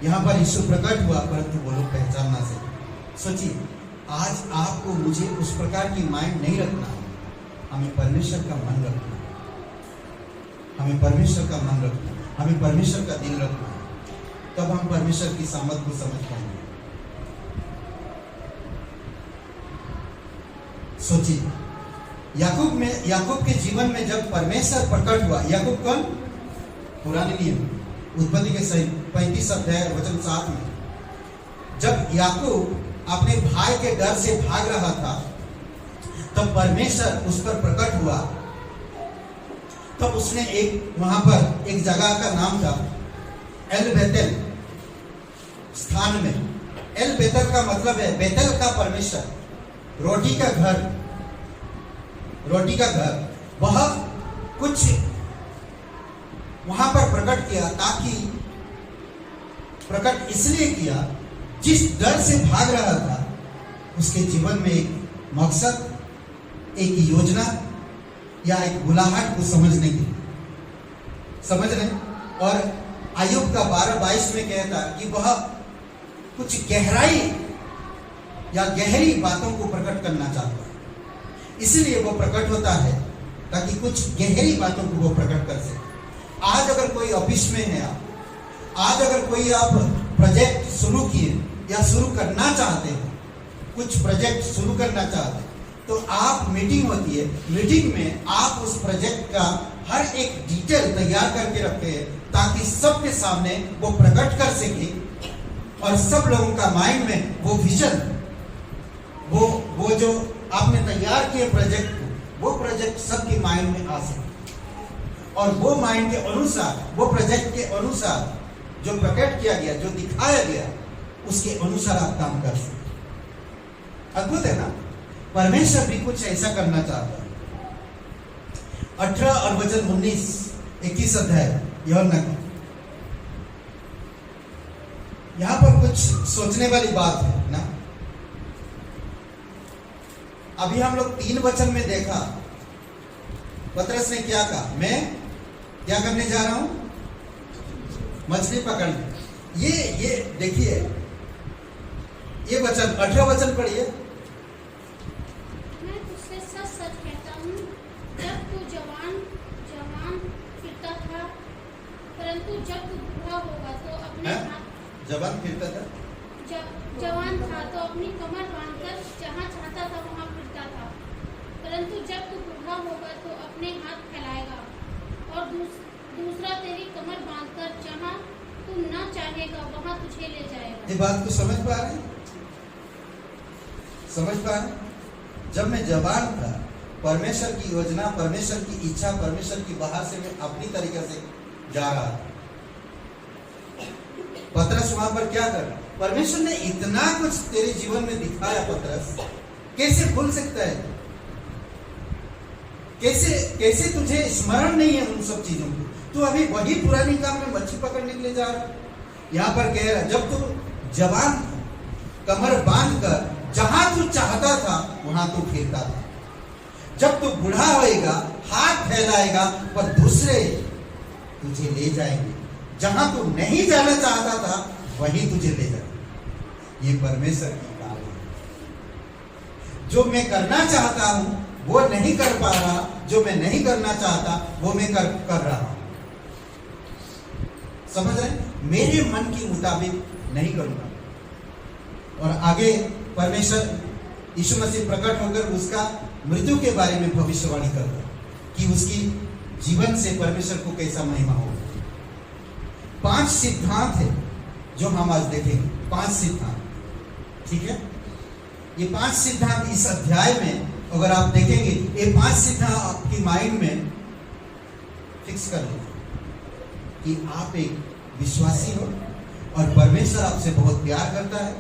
यहाँ पर यीशु प्रकट हुआ परंतु वो लोग पहचानना से। सोचिए, आज आपको मुझे उस प्रकार की माइंड नहीं रखना है। हमें परमेश्वर का मन रखना है, हमें परमेश्वर का मन रखना है, हमें परमेश्वर का दिल रखना है। तब हम परमेश्वर की सामर्थ को समझ पाएंगे। सोचिए, याकूब के जीवन में जब परमेश्वर प्रकट हुआ, याकूब कौन? पुराने नियम उत्पत्ति के 35 अध्याय वचन 7 में जब याकूब अपने भाई के डर से भाग रहा था तब परमेश्वर उस पर प्रकट हुआ। तब उसने वहां पर एक जगह का नाम था एल बेतेल स्थान में। एल बेतेल का मतलब है बेतेल का परमेश्वर, रोटी का घर, रोटी का घर। वह कुछ वहां पर प्रकट किया, ताकि प्रकट इसलिए किया जिस डर से भाग रहा था उसके जीवन में एक मकसद, एक योजना या एक बुलाहट को समझने की समझ रहे। और आयुब का 12:22 में कहता कि वह कुछ गहराई या गहरी बातों को प्रकट करना चाहता है, इसलिए वो प्रकट होता है ताकि कुछ गहरी बातों को वो प्रकट कर सके। आज अगर कोई ऑफिस में है, आज अगर कोई आप प्रोजेक्ट शुरू किए या शुरू करना चाहते हैं, कुछ प्रोजेक्ट शुरू करना चाहते हैं, तो आप मीटिंग होती है, मीटिंग में आप उस प्रोजेक्ट का हर एक डिटेल तैयार करके रखते हैं ताकि सबके सामने वो प्रकट कर सके और सब लोगों का माइंड में वो विजन, वो जो आपने तैयार किए प्रोजेक्ट को, वो प्रोजेक्ट सबके माइंड में आ सके और वो माइंड के अनुसार, वो प्रोजेक्ट के अनुसार जो प्रकट किया गया, जो दिखाया गया, उसके अनुसार आप काम कर सकते। अद्भुत है ना? परमेश्वर भी कुछ ऐसा करना चाहता है। 18 और वचन 19-21 अध्याय यूहन्ना का। यहां पर कुछ सोचने वाली बात है ना। अभी हम लोग 3 वचन में देखा पतरस ने क्या कहा, मैं क्या करने जा रहा हूं? मछली पकड़ने। ये देखिए, ये वचन 18 वचन पढ़िए। मैं तुझसे सच सच कहता हूँ, जब तू जवान फिरता था, परंतु जब तू बूढ़ा होगा तो अपने जवान फिरता था, जब जवान था तो अपनी कमर बांधकर जहाँ चाहता था वहाँ फिरता था, परंतु जब तू बूढ़ा होगा तो अपने हाथ फैलाएगा और दूसरा तेरी कमर बांधकर जहाँ तू न चाहेगा वहाँ तुझे ले जाएगा। ये बात को समझ पा रहे? समझ पा रहे? जब मैं जवान था, परमेश्वर की योजना, परमेश्वर की इच्छा, परमेश्वर की बाहर से मैं अपनी तरीके से जा रहा था। पतरस वहां पर क्या कर रहा? परमेश्वर ने इतना कुछ तेरे जीवन में दिखाया पतरस, कैसे भूल सकता है? कैसे तुझे स्मरण नहीं है उन सब चीजों को? तू अभी वही पुरानी काम में मच्छी पकड़ने के लिए जा रहा। यहाँ पर कह रहा, जब तू जवान था, कमर बांध कर जहां तू चाहता था वहां तू फिरता था। जब तू बूढ़ा होएगा, हाथ फैलाएगा पर दूसरे तुझे ले जाएंगे, जहां तू नहीं जाना चाहता था वहीं तुझे ले जाएंगे। ये परमेश्वर की बात है। जो मैं करना चाहता हूं वो नहीं कर पा रहा, जो मैं नहीं करना चाहता वो मैं कर रहा हूं। समझ रहे? मेरे मन के मुताबिक नहीं करूंगा। और आगे परमेश्वर यीशु मसीह प्रकट होकर उसका मृत्यु के बारे में भविष्यवाणी करता कि उसकी जीवन से परमेश्वर को कैसा महिमा होगा। 5 सिद्धांत है जो हम आज देखेंगे। 5 सिद्धांत, ठीक है? ये 5 सिद्धांत इस अध्याय में अगर आप देखेंगे, ये 5 सिद्धांत आपकी माइंड में फिक्स कर लीजिए कि आप एक विश्वासी हो और परमेश्वर आपसे बहुत प्यार करता है।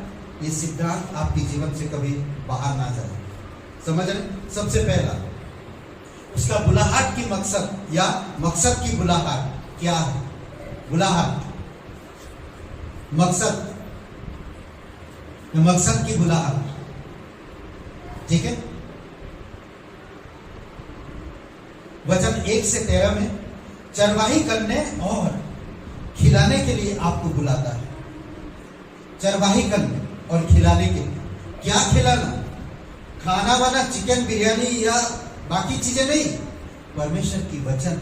ये सिद्धांत आपके जीवन से कभी बाहर ना जाए। समझ रहे? सबसे पहला उसका बुलाहट की मकसद या मकसद की बुलाहट क्या है? बुलाहट, मकसद की बुलाहट, ठीक है? वचन 1 से 13 में चरवाही करने और खिलाने के लिए आपको बुलाता है। चरवाही करने और खिलाने के लिए। क्या खिलाना? खाना वाना, चिकन बिरयानी या बाकी चीजें नहीं, परमेश्वर की वचन।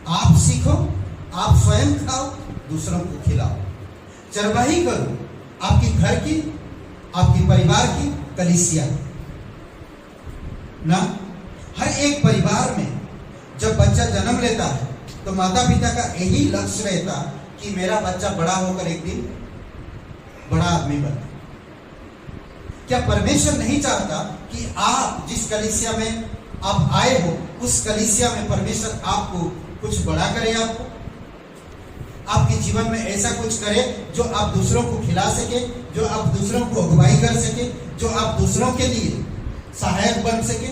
आप सीखो, आप स्वयं खाओ, दूसरों को खिलाओ। चरवाही करो आपकी घर की, आपके परिवार की, कलीसिया ना। हर एक परिवार में जब बच्चा जन्म लेता है तो माता पिता का यही लक्ष्य रहता कि मेरा बच्चा बड़ा होकर एक दिन बड़ा आदमी बने। क्या परमेश्वर नहीं चाहता कि आप जिस कलीसिया में आप आए हो उस कलीसिया में परमेश्वर आपको कुछ बड़ा करे, आपके जीवन में ऐसा कुछ करे जो आप दूसरों को खिला सके, जो आप दूसरों को अगुवाई कर सके, जो आप दूसरों के लिए सहायक बन सके?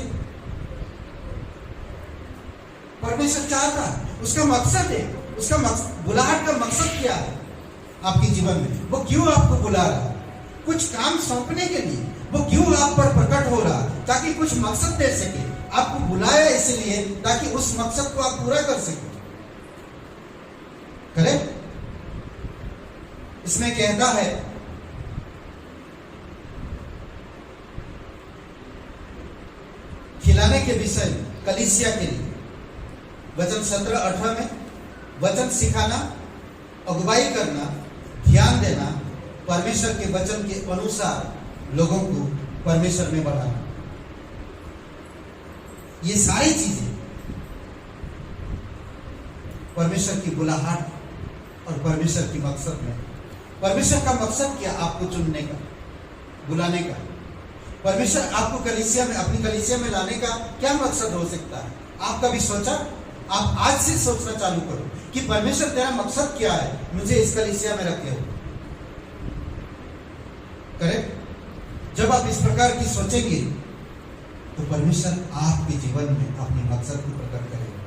परमेश्वर चाहता है, उसका मकसद है, उसका बुलाहट का मकसद क्या है आपके जीवन में? वो क्यों आपको बुला रहा है? कुछ काम सौंपने के लिए। वो क्यों आप पर प्रकट हो रहा है? ताकि कुछ मकसद दे सके। आपको बुलाया इसलिए ताकि उस मकसद को आप पूरा कर सके। करेक्ट? इसमें कहता है खिलाने के विषय में कलीसिया के लिए। वचन 17-18 में वचन सिखाना, अगुवाई करना, ध्यान देना, परमेश्वर के वचन के अनुसार लोगों को परमेश्वर में बढ़ाना, ये सारी चीजें परमेश्वर की बुलाहट और परमेश्वर की मकसद में। परमेश्वर का मकसद क्या? आपको चुनने का, बुलाने का। परमेश्वर आपको कलीसिया में, अपनी कलीसिया में लाने का क्या मकसद हो सकता है? आप कभी सोचा? आप आज से सोचना चालू करो कि परमेश्वर तेरा मकसद क्या है मुझे इस कलीसिया में रखे हो। करेक्ट? जब आप इस प्रकार की सोचेंगे तो परमेश्वर आपके जीवन में अपने मकसद को प्रकट करेगा।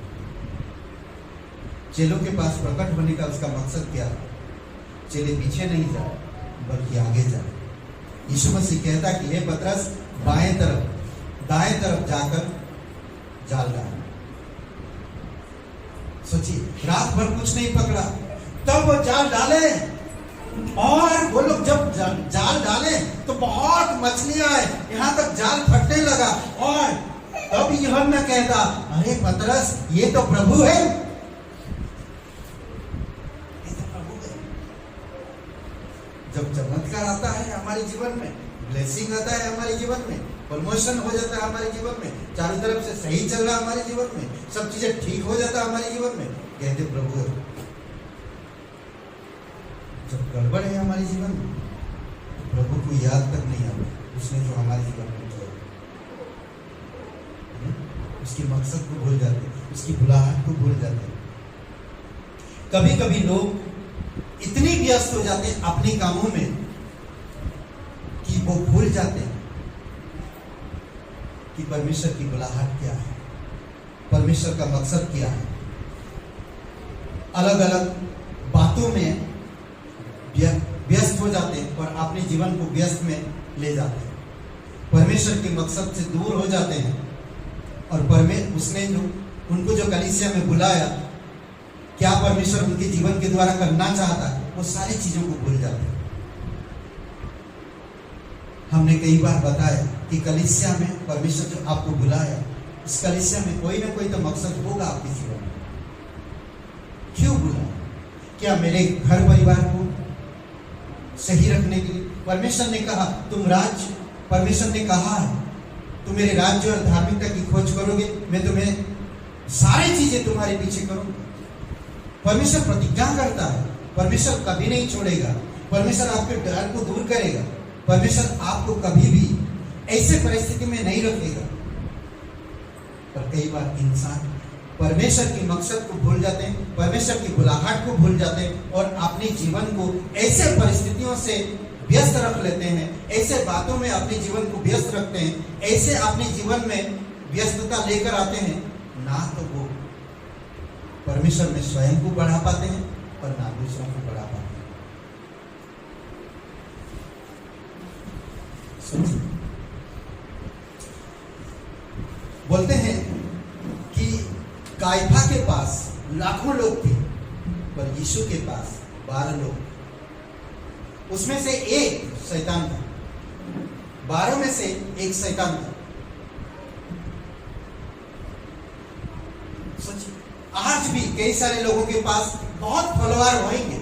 चेलों के पास प्रकट होने का उसका मकसद क्या है? चेले पीछे नहीं जाए बल्कि आगे जाए। यीशु मसीह कहता कि हे पतरस, बाएं तरफ दाएं तरफ जाकर जाल डाल। सोचिए, रात भर कुछ नहीं पकड़ा, तब वो जाल डाले और वो लोग जब जाल डाले तो बहुत मछलियां आए, यहां तक जाल फटने लगा। और तब यूहन्ना कहता, अरे पतरस, ये तो प्रभु है, ये तो प्रभु है। जब चमत्कार आता है हमारे जीवन में, ब्लेसिंग आता है हमारे जीवन में, प्रमोशन हो जाता है हमारे जीवन में, चारों तरफ से सही चल रहा है हमारे जीवन में, सब चीजें ठीक हो जाता है हमारे जीवन में, कहते प्रभु है। जब गड़बड़ है हमारे जीवन में तो प्रभु को याद तक नहीं आता उसने जो हमारे जीवन में किया। उसके मकसद को भूल जाते, उसकी बुलाहट को भूल जाते। कभी कभी लोग इतने व्यस्त हो जाते हैं अपने कामों में कि वो भूल जाते हैं कि परमेश्वर की बुलाहट क्या है, परमेश्वर का मकसद क्या है। अलग अलग बातों में व्यस्त हो जाते हैं और अपने जीवन को व्यस्त में ले जाते हैं, परमेश्वर के मकसद से दूर हो जाते हैं। और उसने जो उनको जो कलीसिया में बुलाया, क्या परमेश्वर उनके जीवन के द्वारा करना चाहता है, वो सारी चीजों को भूल जाते हैं। हमने कई बार बताया कि कलीसिया में परमेश्वर जो आपको बुलाया, इस कलीसिया में कोई ना कोई तो मकसद होगा आपके जीवन में। क्यों बुलाया? क्या मेरे घर परिवार को सही रखने के लिए? परमेश्वर ने कहा तुम राज्य, परमेश्वर ने कहा है तुम मेरे राज्य और धार्मिकता की खोज करोगे, मैं तुम्हें सारी चीजें तुम्हारे पीछे करूंगा। परमेश्वर प्रतिज्ञा करता है, परमेश्वर कभी नहीं छोड़ेगा, परमेश्वर आपके डर को दूर करेगा, परमेश्वर आपको कभी भी ऐसे परिस्थिति में नहीं रखेगा। पर कई बार इंसान परमेश्वर के मकसद को भूल जाते हैं, परमेश्वर की बुलाहट को भूल जाते हैं और अपने जीवन को ऐसे परिस्थितियों से व्यस्त रख लेते हैं, ऐसे बातों में अपने जीवन को व्यस्त रखते हैं, ऐसे अपने जीवन में व्यस्तता लेकर आते हैं, ना तो वो परमेश्वर में स्वयं को बढ़ा पाते हैं और ना दूसरों को बढ़ा पाते हैं। बोलते हैं कि कायफा के पास लाखों लोग थे पर यीशु के पास 12 लोग, उसमें से एक शैतान था, 12 में से एक शैतान था। सोचिए, आज भी कई सारे लोगों के पास बहुत फॉलोअर होंगे,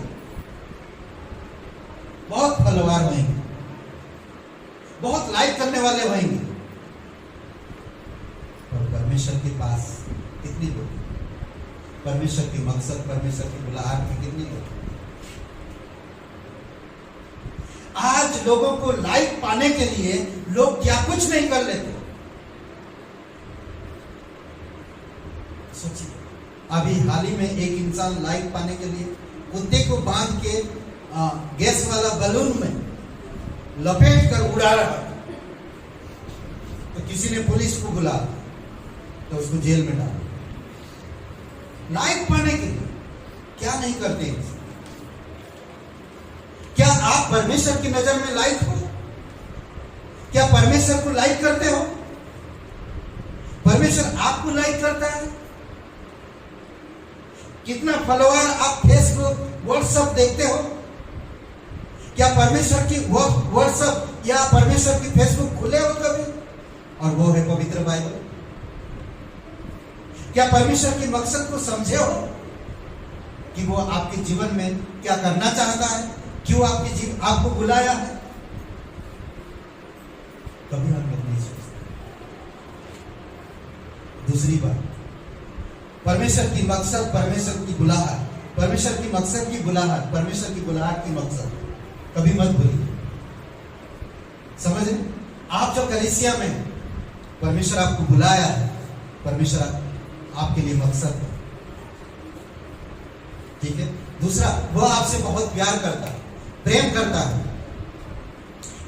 बहुत फॉलोअर होंगे, बहुत लाइक करने वाले होंगे, और परमेश्वर के पास कितने लोग? परमेश्वर के मकसद, परमेश्वर की बुलाहट में कितने लोग? आज लोगों को लाइक पाने के लिए लोग क्या कुछ नहीं कर लेते। सोचिए, अभी हाल ही में एक इंसान लाइक पाने के लिए कुत्ते को बांध के गैस वाला बलून में लपेट कर उड़ा रहा, तो किसी ने पुलिस को बुला तो उसको जेल में डाला। लाइक पाने के लिए क्या नहीं करते हैं? क्या आप परमेश्वर की नजर में लाइक हो? क्या परमेश्वर को लाइक करते हो? परमेश्वर आपको लाइक करता है? कितना फॉलोअर आप फेसबुक, व्हाट्सएप देखते हो? क्या परमेश्वर की व्हाट्सएप या परमेश्वर की फेसबुक खुले हो कभी? और वो है पवित्र बाइबल। क्या परमेश्वर के मकसद को समझे हो कि वो आपके जीवन में क्या करना चाहता है, क्यों आपको बुलाया है? कभी हम लोग नहीं सोचते। दूसरी बात, परमेश्वर की मकसद, परमेश्वर की बुलाहट, परमेश्वर की मकसद की बुलाहट, परमेश्वर की बुलाहट की मकसद कभी मत भूलिए। समझे? आप जो कलीसिया में परमेश्वर आपको बुलाया है, परमेश्वर आपके लिए मकसद है, ठीक है? दूसरा, वो आपसे बहुत प्यार करता है, प्रेम करता है।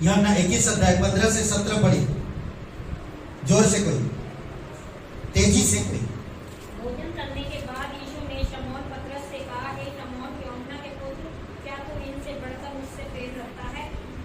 यूहन्ना 21 अध्याय 15 से 17 पढ़ी, जोर से कोई, तेजी से कोई। भोजन करने के बाद यीशु ने शमौन पतरस से कहा, हे शमौन यूहन्ना के पुत्र, क्या तू इनसे बढ़कर मुझसे प्रेम रखता है?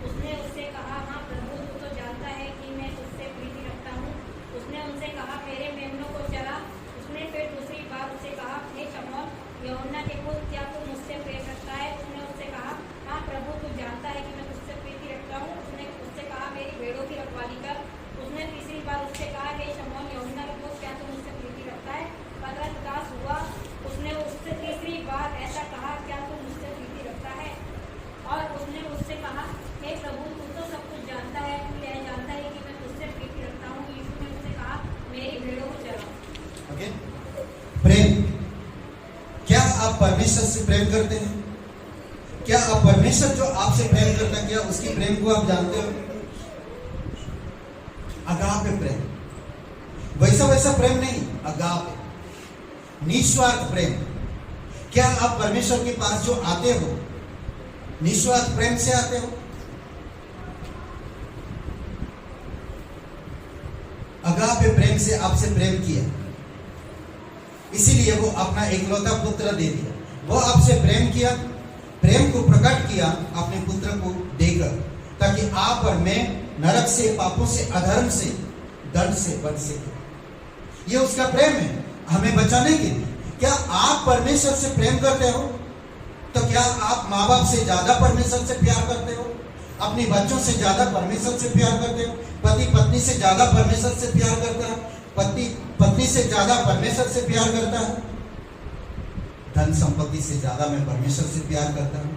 उसने उससे कहा, हाँ प्रभु, तू तो जानता है कि मैं तुझसे प्रीति रखता हूँ। उसने उनसे कहा, मेरे मेमनों को चरा। उसने फिर दूसरी बार उससे कहा, हे शमौन यूहन्ना के पुत्र, क्या तू मुझसे प्रेम रखता है? उसने उससे कहा, हाँ प्रभु, तू जानता है कि मैं तुझसे प्रीति रखता हूँ। उसने उससे कहा, मेरी भेड़ों की रखवाली कर। उसने तीसरी बार उससे कहा, हे शमौन यूहन्ना के पुत्र, क्या तू मुझसे प्रीति रखता है? पतरस उदास हुआ। उसने उससे तीसरी बार ऐसा कहा, क्या तू मुझसे प्रीति रखता है? और उसने उससे कहा, हे प्रभु, तू तो सब कुछ जानता है, तू यह जानता है कि मैं तुझसे प्रीति रखता हूँ। यीशु ने उससे कहा, मेरी भेड़ों को चरा। ओके? प्रेम, क्या आप परमेश्वर से प्रेम करते हैं? क्या आप परमेश्वर जो आपसे प्रेम करता है, क्या उसकी प्रेम को आप जानते हो? अगापे प्रेम, वैसा प्रेम नहीं, अगापे, निस्वार्थ प्रेम। क्या आप परमेश्वर के पास जो आते हो निस्वार्थ प्रेम से आते हो? अगापे प्रेम से आपसे प्रेम किया, इसीलिए वो अपना एकलौता पुत्र दे दिया। वो आपसे प्रेम किया, प्रेम को प्रकट किया अपने पुत्र को देकर, ताकि आप और मैं नरक से, पापों से, अधर्म से, दंड से बच सके। ये उसका प्रेम है हमें बचाने के लिए। क्या आप परमेश्वर से प्रेम करते हो? तो क्या आप माँ बाप से ज्यादा परमेश्वर से प्यार करते हो? अपनी बच्चों से ज्यादा परमेश्वर से प्यार करते हो, पति पत्नी से ज्यादा परमेश्वर से प्यार करता है, पति पत्नी से ज्यादा परमेश्वर से प्यार करता है, धन संपत्ति से ज्यादा मैं परमेश्वर से प्यार करता हूं।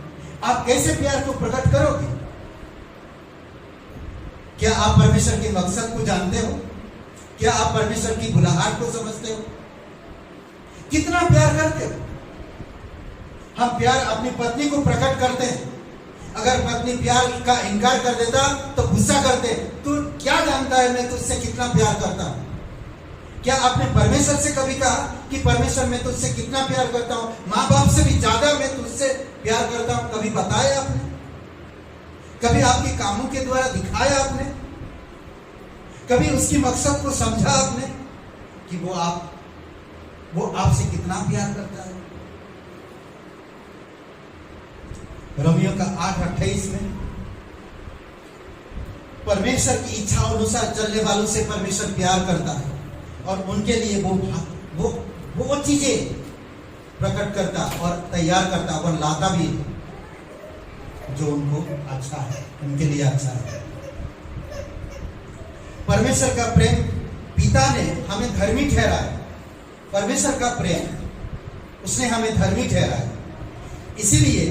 आप कैसे प्यार को प्रकट करोगे? क्या आप परमेश्वर के मकसद को जानते हो? क्या आप परमेश्वर की बुलाहट को समझते हो? कितना प्यार करते हो? हम प्यार अपनी पत्नी को प्रकट करते हैं, अगर पत्नी प्यार का इनकार कर देता तो गुस्सा करते, तू क्या जानता है मैं तुझसे कितना प्यार करता हूं? क्या आपने परमेश्वर से कभी कहा कि परमेश्वर मैं तुझसे कितना प्यार करता हूं, माँ बाप से भी ज्यादा मैं तुझसे प्यार करता हूं? कभी बताया आपने? कभी आपके कामों के द्वारा दिखाया आपने? कभी उसकी मकसद को समझा आपने कि वो आपसे कितना प्यार करता है? रोमियो का 8:28 में परमेश्वर की इच्छा अनुसार चलने वालों से परमेश्वर प्यार करता है और उनके लिए वो चीजें प्रकट करता और तैयार करता और लाता भी जो उनको अच्छा है, उनके लिए अच्छा है। परमेश्वर का प्रेम, पिता ने हमें धर्मी ठहराया। परमेश्वर का प्रेम, उसने हमें धर्मी ठहराया, इसीलिए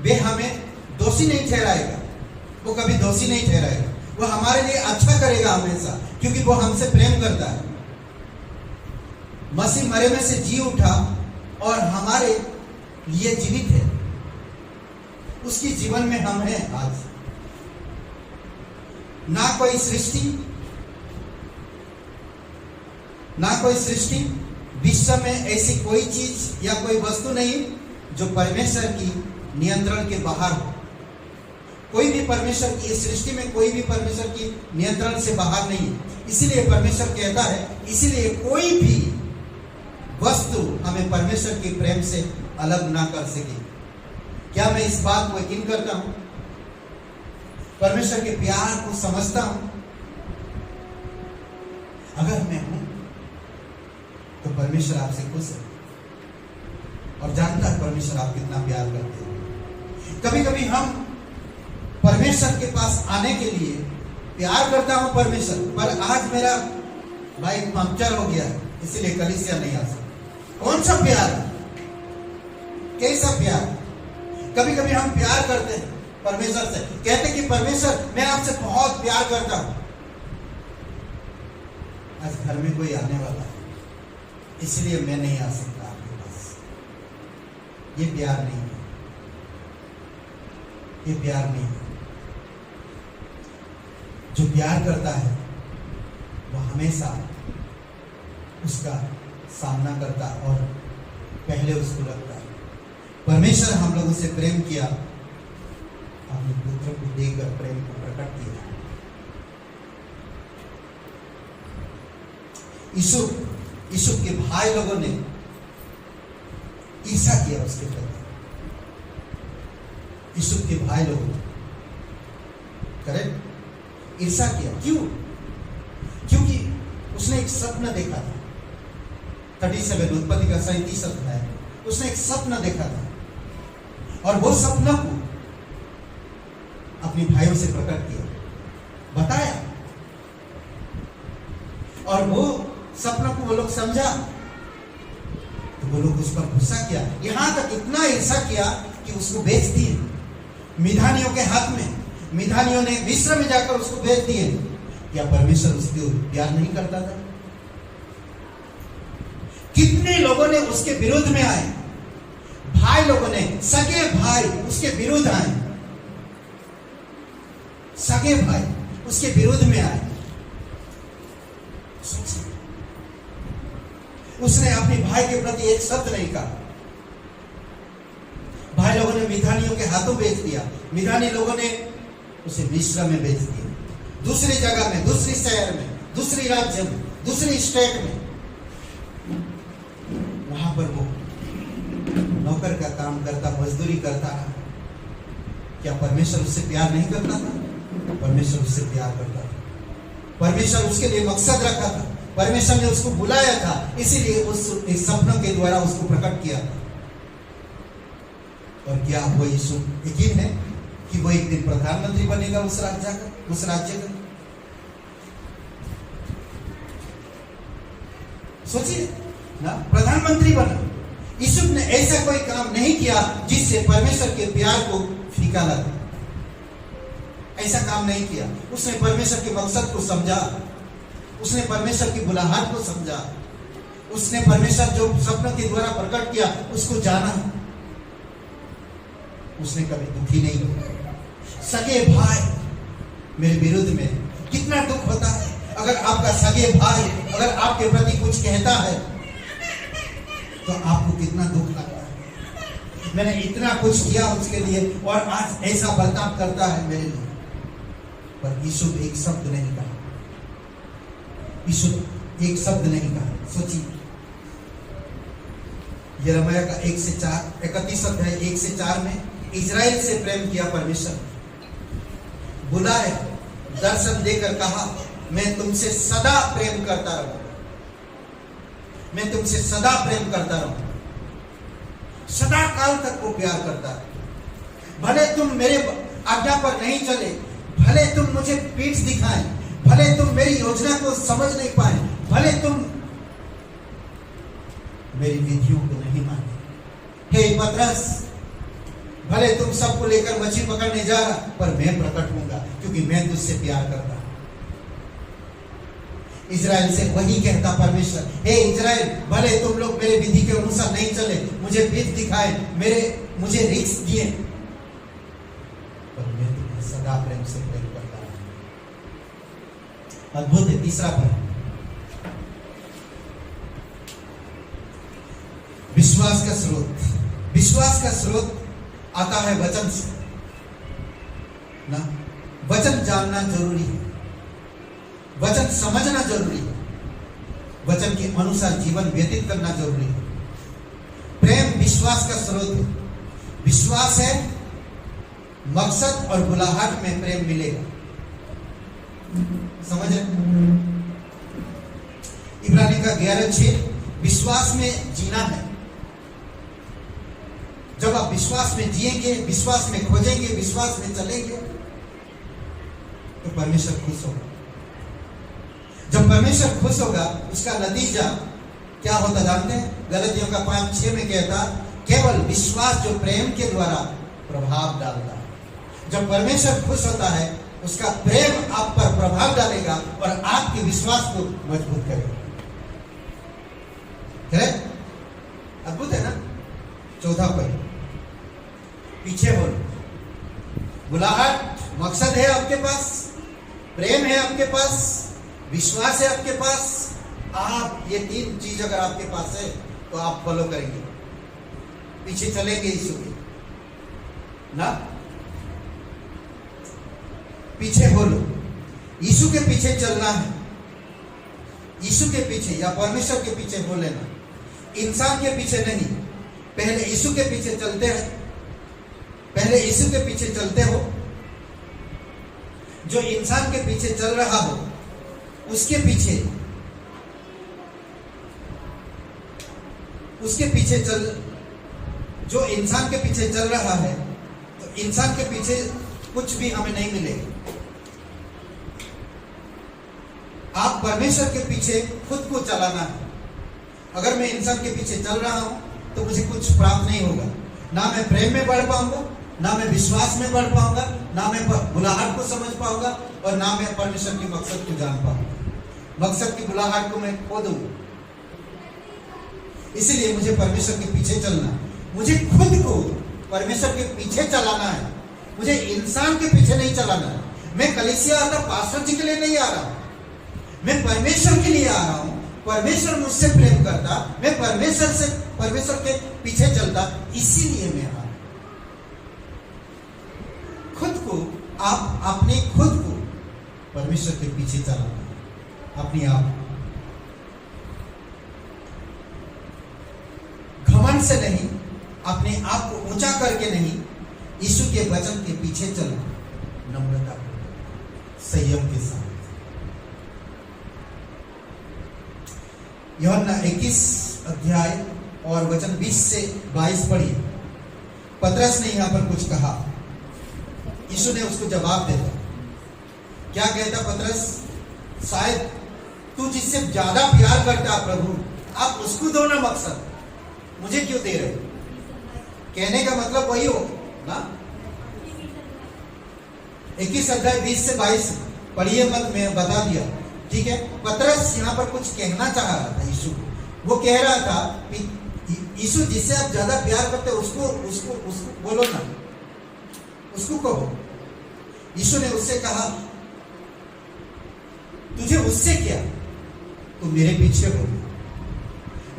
वे हमें दोषी नहीं ठहराएगा। वो कभी दोषी नहीं ठहराएगा, वो हमारे लिए अच्छा करेगा हमेशा, क्योंकि वो हमसे प्रेम करता है। मसीह मरे में से जी उठा और हमारे लिए जीवित है, उसकी जीवन में हम हैं आज। ना कोई सृष्टि विश्व में ऐसी कोई चीज या कोई वस्तु नहीं जो परमेश्वर की नियंत्रण के बाहर हो। कोई भी परमेश्वर की इस सृष्टि में कोई भी परमेश्वर की नियंत्रण से बाहर नहीं है। इसीलिए परमेश्वर कहता है, इसीलिए कोई भी वस्तु हमें परमेश्वर के प्रेम से अलग ना कर सके। क्या मैं इस बात को यकीन करता हूं? परमेश्वर के प्यार को समझता हूं? अगर मैं हूं तो परमेश्वर आपसे खुश है और जानता है परमेश्वर आप कितना प्यार करते हैं। कभी कभी हम परमेश्वर के पास आने के लिए प्यार करता हूं परमेश्वर, पर आज मेरा बाइक पंक्चर हो गया है इसलिए कलीसिया नहीं आ सकता। कौन सा प्यार है? कैसा प्यार? कभी कभी हम प्यार करते हैं परमेश्वर से, कहते कि परमेश्वर मैं आपसे बहुत प्यार करता हूं। आज घर में कोई आने वाला है इसलिए मैं नहीं आ सकता आपके पास। ये प्यार नहीं है, ये प्यार नहीं है। जो प्यार करता है वो हमेशा उसका सामना करता और पहले उसको रखता है। परमेश्वर हम लोगों से प्रेम किया, अपने पुत्र को देकर प्रेम को प्रकट किया। यीशु के भाई लोगों ने ईर्ष्या किया उसके प्रति। यीशु के भाई लोगों ने करेक्ट ईर्ष्या किया। क्यों? क्योंकि उसने एक सपना देखा था। 37 उत्पत्ति का 37 अध्याय है, उसने एक सपना देखा था और वो सपना को अपने भाइयों से प्रकट किया, बताया, और वो सपना को वो लोग समझा तो वो लोग उस पर गुस्सा किया। यहां तक इतना ईर्ष्या किया कि उसको बेच दिए मिधानियों के हाथ में। मिधानियों ने मिस्र में जाकर उसको बेच दिए। क्या परमेश्वर उसको प्यार नहीं करता था? कितने लोगों ने उसके विरोध में आए, भाई लोगों ने, सगे भाई उसके विरोध आए, सगे भाई उसके विरोध में आए। उसने अपने भाई के प्रति एक शब्द नहीं कहा। भाई लोगों ने मिधानियों के हाथों बेच दिया। मिधानी लोगों ने उसे मिस्र में बेच दिया, दूसरी जगह में, दूसरी शहर में, दूसरी राज्य में, दूसरी स्टेट में। वहां पर वो नौकर का काम करता, मजदूरी करता रहा। क्या परमेश्वर उससे प्यार नहीं करता था? परमेश्वर उससे प्यार करता था। परमेश्वर उसके लिए मकसद रखा था। परमेश्वर ने उसको बुलाया था, इसीलिए उस सपनों के द्वारा उसको प्रकट किया था। और क्या वो यीशु यकीन है कि वो एक दिन प्रधानमंत्री बनेगा उस राज्य का। सोचिए ना, प्रधानमंत्री बना। यूसुफ ने ऐसा कोई काम नहीं किया जिससे परमेश्वर के प्यार को फीका लगा। ऐसा काम नहीं किया। उसने परमेश्वर के मकसद को समझा, उसने परमेश्वर की बुलाहट को समझा, उसने परमेश्वर जो सपनों के द्वारा प्रकट किया उसको जाना। उसने कभी दुखी नहीं हुआ। सगे भाई मेरे विरुद्ध में कितना दुख होता है अगर आपका सगे भाई अगर आपके प्रति कुछ कहता है तो आपको कितना दुख लगता है। मैंने इतना कुछ किया उसके लिए और आज ऐसा बर्ताव करता है मेरे लिए। पर यूसुफ एक शब्द नहीं कहा। यूसुफ एक शब्द नहीं कहा। सोचिए, यिर्मयाह का 1 से 4 31 अध्याय 1 से 4 में इजराइल से प्रेम किया परमेश्वर, बुलाए, दर्शन देकर कहा मैं तुमसे सदा प्रेम करता रहूंगा, मैं तुमसे सदा प्रेम करता रहूंगा। सदा काल तक वो प्यार करता है। भले तुम मेरे आज्ञा पर नहीं चले, भले तुम मुझे पीठ दिखाएं, भले तुम मेरी योजना को समझ नहीं पाए, भले तुम मेरी विधियों को नहीं माने। हे पतरस, भले तुम सबको लेकर मछली पकड़ने जा रहा, पर मैं प्रकट होऊंगा क्योंकि मैं तुझसे प्यार करता हूं। इजराइल से वही कहता परमेश्वर, हे इजराइल, भले तुम लोग मेरे विधि के अनुसार नहीं चले, मुझे पीठ दिखाए, मुझे रिस्क दिए, पर मैं तुम्हें सदा प्रेम से प्रेम करता हूं। अद्भुत है। तीसरा प्रेम, विश्वास का स्रोत। विश्वास का स्रोत आता है वचन से ना। वचन जानना जरूरी है, वचन समझना जरूरी है, वचन के अनुसार जीवन व्यतीत करना जरूरी है। प्रेम विश्वास का स्रोत है। विश्वास है, मकसद और बुलाहट में प्रेम मिलेगा। समझ रहे? इब्रानी का 11:6 विश्वास में जीना है। जब आप विश्वास में जिएंगे, विश्वास में खोजेंगे, विश्वास में चलेंगे तो परमेश्वर खुश होगा। जब परमेश्वर खुश होगा उसका नतीजा क्या होता जानते हैं? गलतियों का 5:6 में कहता, केवल विश्वास जो प्रेम के द्वारा प्रभाव डालता है। जब परमेश्वर खुश होता है उसका प्रेम आप पर प्रभाव डालेगा और आपके विश्वास को मजबूत करेगा। अद्भुत है ना। चौथा पॉइंट, पीछे हो। बुलाहट, मकसद है आपके पास, प्रेम है आपके पास, विश्वास है आपके पास। आप ये 3 चीज अगर आपके पास है तो आप फॉलो करेंगे, पीछे चलेंगे यीशु के ना। पीछे हो लो। यीशु के पीछे चलना है। यीशु के पीछे या परमेश्वर के पीछे हो लेना, इंसान के पीछे नहीं। पहले यीशु के पीछे चलते हैं, पहले यीशु के पीछे चलते हो। जो इंसान के पीछे चल रहा हो उसके पीछे चल, जो इंसान के पीछे चल रहा है तो इंसान के पीछे कुछ भी हमें नहीं मिलेगा। आप परमेश्वर के पीछे खुद को चलाना है। अगर मैं इंसान के पीछे चल रहा हूं तो मुझे कुछ प्राप्त नहीं होगा। ना मैं प्रेम में बढ़ पाऊंगा, ना मैं विश्वास में बढ़ पाऊंगा, ना मैं बुलाहट को समझ पाऊंगा और ना मैं परमेश्वर के मकसद को जान पाऊंगा। मकसद की बुलाहट को मैं खो दूंगा। इसीलिए मुझे परमेश्वर के पीछे चलना, मुझे खुद को परमेश्वर के पीछे चलाना है। मुझे इंसान के पीछे नहीं चलाना है। मैं कलीसिया आता पास्टर जी के लिए नहीं आ रहा, मैं परमेश्वर के लिए आ रहा हूं। परमेश्वर मुझसे प्रेम करता, मैं परमेश्वर के पीछे चलता, इसीलिए मैं आ। खुद को आप अपने खुद को परमेश्वर के पीछे चलाना, अपने आप। घमंड से नहीं, अपने आप को ऊंचा करके नहीं, यीशु के वचन के पीछे चलना, नम्रता, संयम के साथ। यूहन्ना 21 अध्याय और वचन 20 से 22 पढ़िए। पतरस ने यहां पर कुछ कहा। यीशु ने उसको जवाब देता, क्या कहता पतरस, शायद तू जिससे ज्यादा प्यार करता प्रभु, आप उसको दो ना मकसद, मुझे क्यों दे रहे? कहने का मतलब वही हो ना। 21 अध्याय 20 से 22 पढ़िए मत, मैं बता दिया, ठीक है। पतरस यहाँ पर कुछ कहना चाह रहा था यीशु को। वो कह रहा था यीशु जिससे आप ज्यादा प्यार करते हो उसको उसको उसको बोलो ना, उसको कहो। यीशु ने उससे कहा, तुझे उससे क्या, तू मेरे पीछे हो,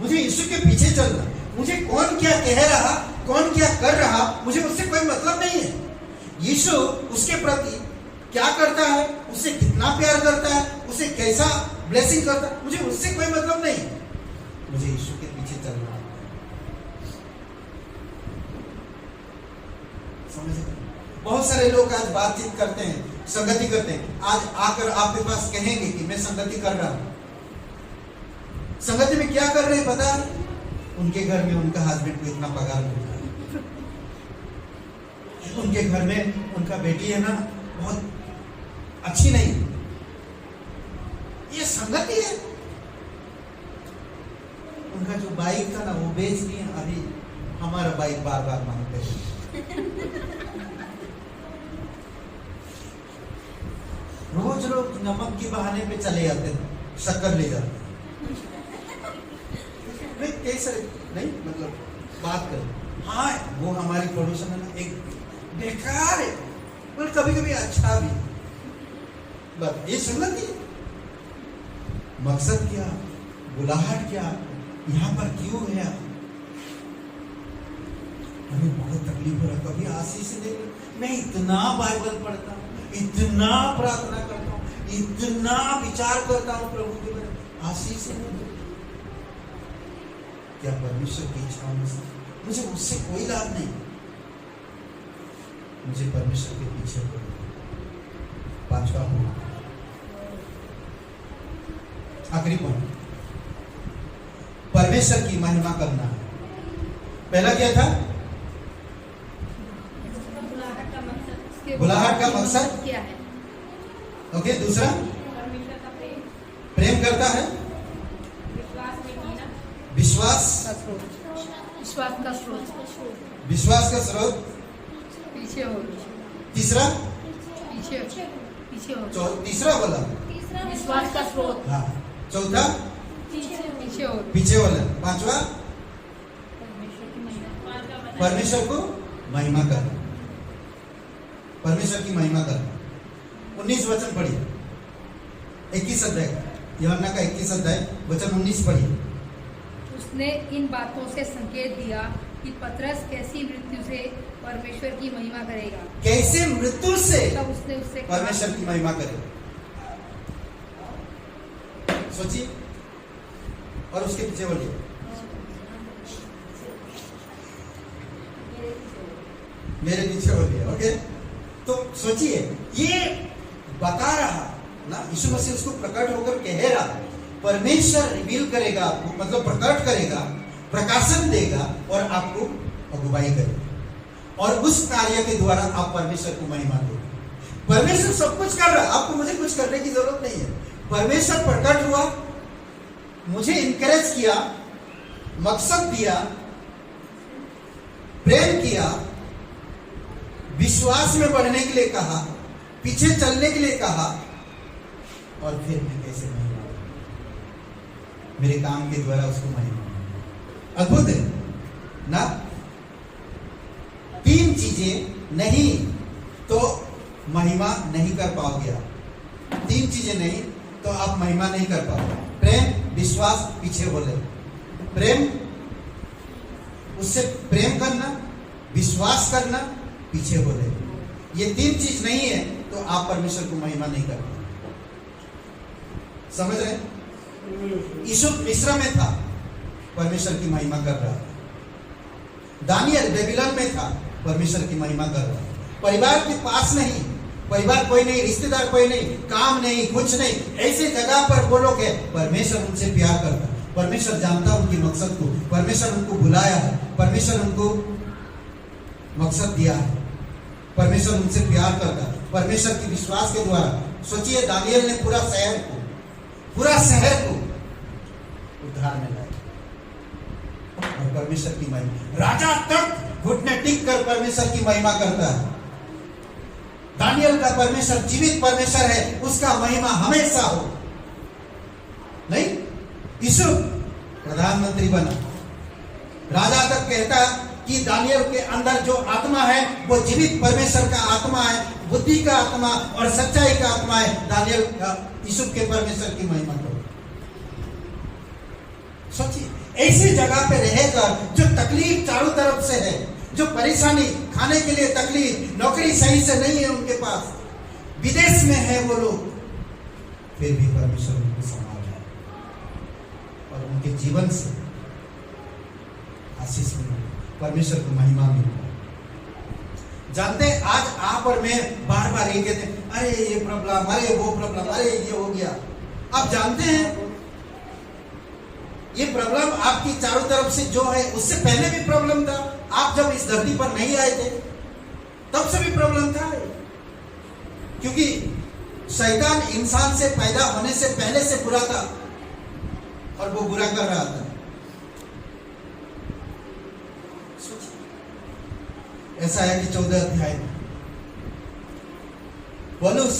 मुझे यीशु के पीछे चलना। मुझे कौन क्या कह रहा, कौन क्या कर रहा, मुझे उससे कोई मतलब नहीं है। यीशु उसके प्रति क्या करता है, उससे कितना प्यार करता है, उसे कैसा ब्लेसिंग करता है, मुझे उससे कोई मतलब नहीं है। मुझे यीशु के पीछे चलना है। समझ? बहुत सारे लोग आज बातचीत करते हैं, संगति करते हैं, आज आकर आपके पास कहेंगे कि मैं संगति कर रहा हूं। संगति में क्या कर रहे हैं पता है? उनके घर में उनका हस्बैंड को इतना पगार मिलता है, उनके घर में उनका बेटी है ना बहुत अच्छी नहीं, ये संगति है। उनका जो बाइक था ना वो बेच दिए, अभी हमारा बाइक बार बार मांगते हैं। रोज रोज नमक के बहाने पे चले जाते हैं, शक्कर ले जाते हैं। नहीं कैसे नहीं, मतलब बात करें, हाँ वो हमारी पड़ोसन है ना, एक बेकार है और कभी कभी अच्छा भी, बस ये संगति। मकसद क्या, बुलाहट क्या, यहाँ पर क्यों है? हमें बहुत तकलीफ हो रहा, कभी आशीष दे। मैं इतना बाइबल पढ़ता हूँ, इतना प्रार्थना करता हूँ, इतना विचार करता हूँ प्रभु के बारे में, आशीष नहीं। क्या परमेश्वर की इच्छा से मुझे उससे कोई लाभ नहीं, मुझे परमेश्वर के पीछे हो। 5वां पॉइंट, आखिरी पॉइंट, परमेश्वर की महिमा करना। पहला क्या था? बुलाहट का मकसद क्या है? ओके। दूसरा, परमेश्वर का प्रेम, प्रेम करता है, विश्वास में कीना, विश्वास, विश्वास का स्रोत, विश्वास का स्रोत। पीछे हो, तीसरा, पीछे पीछे हो, तीसरा वाला विश्वास का स्रोत, हाँ। चौथा, पीछे हो, पीछे वाला। 5वां, परमेश्वर की महिमा, परमेश्वर को महिमा करना, परमेश्वर की महिमा करना। 19 वचन पढ़िए, 21 अध्याय, यूहन्ना का 21 अध्याय वचन 19 पढ़िए। उसने इन बातों से संकेत दिया कि पतरस कैसी मृत्यु से परमेश्वर की महिमा करेगा। कैसे मृत्यु से तब उसने उससे कहा, परमेश्वर की महिमा करेगा। सोचिए और उसके पीछे बोलिए, मेरे पीछे बोलिए। ओके, तो सोचिए, ये बता रहा ना, यीशु मसीह उसको प्रकट होकर कह रहा, परमेश्वर रिवील करेगा आपको, मतलब प्रकट करेगा, प्रकाशन देगा और आपको अगुवाई करेगा, और उस कार्य के द्वारा आप परमेश्वर को महिमा दोगे। परमेश्वर सब कुछ कर रहा है, आपको मुझे कुछ करने की जरूरत नहीं है। परमेश्वर प्रकट हुआ, मुझे इनकरेज किया, मकसद दिया, प्रेम किया, विश्वास में बढ़ने के लिए कहा, पीछे चलने के लिए कहा, और फिर मैं कैसे महिमा, मेरे काम के द्वारा उसको महिमा। अद्भुत है ना? 3 चीजें नहीं तो महिमा नहीं कर पाओगे आप। 3 चीजें नहीं तो आप महिमा नहीं कर पाओगे। प्रेम, विश्वास, पीछे बोले। प्रेम, उससे प्रेम करना, विश्वास करना, पीछे बोले। ये 3 चीज नहीं है तो आप परमेश्वर को महिमा नहीं कर पाओगे। समझ रहे? यीशु मिस्र में था, परमेश्वर की महिमा कर रहा था। दानियल बेबीलोन में था, परमेश्वर की महिमा कर रहा था। परिवार के पास नहीं, परिवार कोई नहीं, रिश्तेदार कोई नहीं, काम नहीं, कुछ नहीं, ऐसे जगह पर वो लोग है, परमेश्वर उनसे प्यार करता, परमेश्वर जानता उनकी मकसद को, परमेश्वर उनको बुलाया है, परमेश्वर उनको मकसद दिया है। परमेश्वर उनसे प्यार करता है। परमेश्वर की विश्वास के द्वारा सोचिए, दानियल ने पूरा शहर को उद्धार में लाया और परमेश्वर की महिमा, राजा तक घुटने टिक कर परमेश्वर की महिमा करता है। दानियल का परमेश्वर जीवित परमेश्वर है, उसका महिमा हमेशा हो। नहीं, यीशु प्रधानमंत्री बना, राजा तक कहता है कि दानियल के अंदर जो आत्मा है वो जीवित परमेश्वर का आत्मा है, बुद्धि का आत्मा और सच्चाई का आत्मा है। दानियल यीशु के परमेश्वर की महिमा करो। सोचिए, ऐसी जगह पे रहकर जो तकलीफ चारों तरफ से है, जो परेशानी, खाने के लिए तकलीफ, नौकरी सही से नहीं है उनके पास, विदेश में है वो लोग, फिर भी परमेश्वर उनको संभाल रहा है और उनके जीवन से आशीष मिले, परमेश्वर को महिमा मिले। जानते हैं, आज आप और मैं बार बार ये कहते हैं, अरे ये प्रॉब्लम, अरे वो प्रॉब्लम, अरे ये हो गया। आप जानते हैं ये प्रॉब्लम आपकी चारों तरफ से जो है, उससे पहले भी प्रॉब्लम था। आप जब इस धरती पर नहीं आए थे तब से भी प्रॉब्लम था, क्योंकि शैतान इंसान से पैदा होने से पहले से बुरा था और वो बुरा कर रहा था। ऐसा है कि 14 अध्याय में पौलुस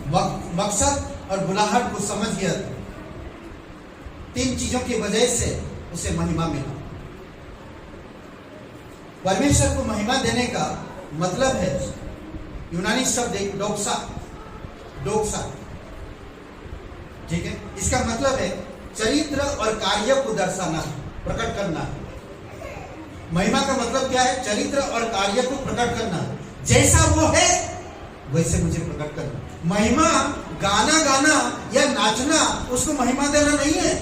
मकसद और बुलाहट को समझ गया था। 3 चीजों की वजह से उसे महिमा मिला। परमेश्वर को महिमा देने का मतलब है, यूनानी शब्द एक डोक्सा, ठीक है। इसका मतलब है चरित्र और कार्य को दर्शाना, प्रकट करना। महिमा का मतलब क्या है? चरित्र और कार्य को प्रकट करना। जैसा वो है वैसे मुझे प्रकट करना। महिमा गाना या नाचना, उसको महिमा देना नहीं है।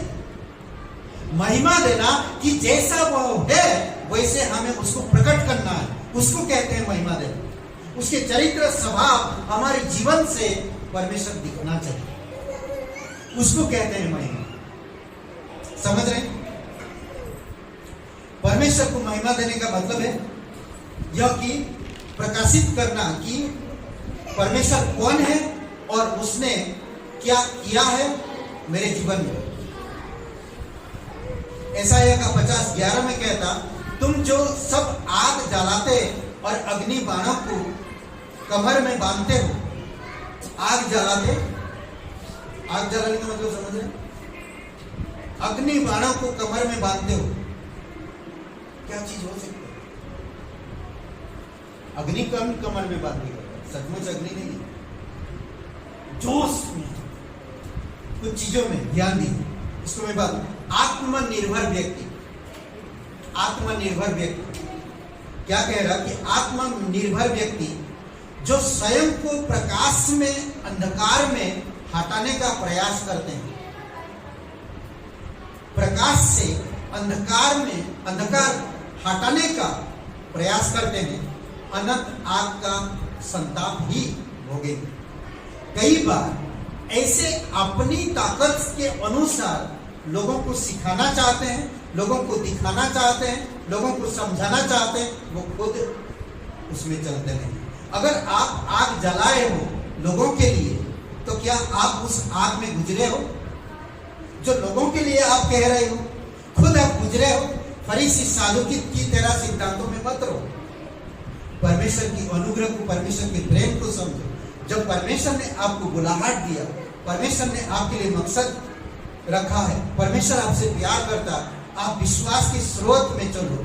महिमा देना कि जैसा वो है वैसे हमें उसको प्रकट करना है, उसको कहते हैं महिमा देना। उसके चरित्र स्वभाव हमारे जीवन से परमेश्वर दिखना चाहिए, उसको कहते हैं महिमा। समझ रहे हैं? परमेश्वर को महिमा देने का मतलब है यह कि प्रकाशित करना कि परमेश्वर कौन है और उसने क्या किया है मेरे जीवन में। यशायाह का 50:11 में कहता, तुम जो सब आग जलाते और अग्नि बाणों को कमर में बांधते हो। आग जलाने का मतलब समझ रहे? अग्नि बाणों को कमर में बांधते हो, क्या चीज हो सकती है? अग्नि कमर में बांध दिया, सचमुच अग्नि नहीं है। जोश में कुछ चीजों में ध्यान दी, इसको मैं बात। आत्मनिर्भर व्यक्ति क्या कह रहा कि आत्मनिर्भर व्यक्ति जो स्वयं को प्रकाश में अंधकार में हटाने का प्रयास करते हैं, प्रकाश से अंधकार हटाने का प्रयास करते हैं, अनंत आग का संताप ही भोगेंगे। कई बार ऐसे अपनी ताकत के अनुसार लोगों को सिखाना चाहते हैं, लोगों को दिखाना चाहते हैं, लोगों को समझाना चाहते हैं, वो खुद उसमें चलते नहीं। अगर आप आग जलाए हो लोगों के लिए, तो क्या आप उस आग में गुजरे हो? जो लोगों के लिए आप कह रहे हो, खुद आप गुजरे हो? फरीसी सादुकी की तरह सिद्धांतों में मत रहो। परमेश्वर की अनुग्रह को, परमेश्वर के प्रेम को समझो। जब परमेश्वर ने आपको बुलाहट दिया, परमेश्वर ने आपके लिए मकसद रखा है, परमेश्वर आपसे प्यार करता है, आप विश्वास के स्रोत में चलो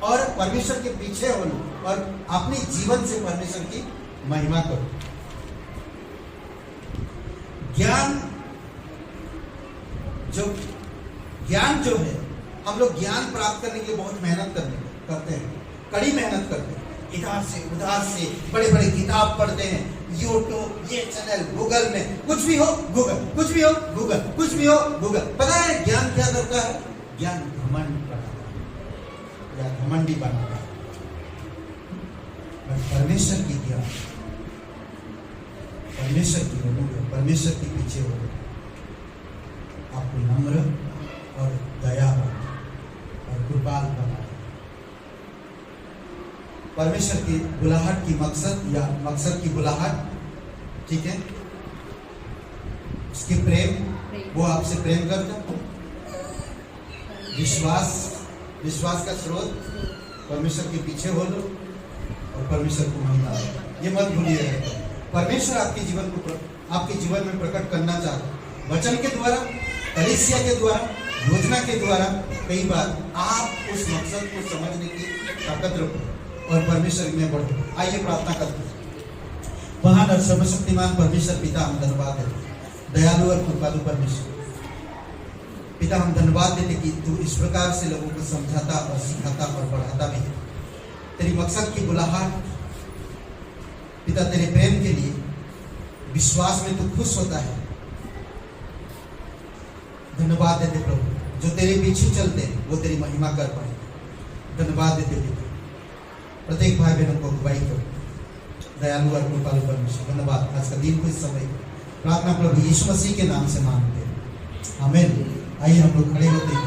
और परमेश्वर के पीछे हो लो और अपने जीवन से परमेश्वर की महिमा करो। ज्ञान जो है, हम लोग ज्ञान प्राप्त करने के लिए बहुत मेहनत करते हैं, कड़ी मेहनत करते हैं। इधर से उधर से बड़े बड़े किताब पढ़ते हैं, यूट्यूब, ये चैनल, गूगल में कुछ भी हो गूगल, कुछ भी हो गूगल, कुछ भी हो गूगल। पता है ज्ञान क्या करता है? ज्ञान घमंड बनाता है या घमंडी बनाता है। परमेश्वर की ज्ञान, परमेश्वर की अनुग्रह, परमेश्वर के पीछे हो, आपको नम्र और दयावान और कृपाल बनाए। परमेश्वर की बुलाहट की मकसद या मकसद की बुलाहट, ठीक है, उसकी प्रेम, वो आपसे प्रेम करता, विश्वास का स्रोत परमेश्वर के पीछे हो लो और परमेश्वर को महिमा दो। ये मत भूलिएगा, परमेश्वर आपके जीवन में प्रकट करना चाहता, वचन के द्वारा, कलीसिया के द्वारा, योजना के द्वारा। कई बार आप उस मकसद को समझने की ताकत रखो और परमेश्वर में बढ़ो। आइए प्रार्थना करते हैं। महान और सर्वशक्तिमान परमेश्वर पिता, हम धन्यवाद देते, दयालु और कृपालु परमेश्वर पिता, हम धन्यवाद देते कि तू इस प्रकार से लोगों को समझाता और सिखाता और बढ़ाता भी है। तेरी मकसद की बुलाहट पिता, तेरे प्रेम के लिए विश्वास में तू खुश होता है। धन्यवाद देते प्रभु, जो तेरे पीछे चलते हैं वो तेरी महिमा कर पाए। धन्यवाद देते पिता, प्रत्येक भाई बहनों को अगुवाई करो, दयालु और कृपालु परमेश्वर। धन्यवाद आज का दिन को इस समय प्रार्थना प्रभु यीशु मसीह के नाम से मांगते हैं, आमीन। आइए हम लोग खड़े होते हैं।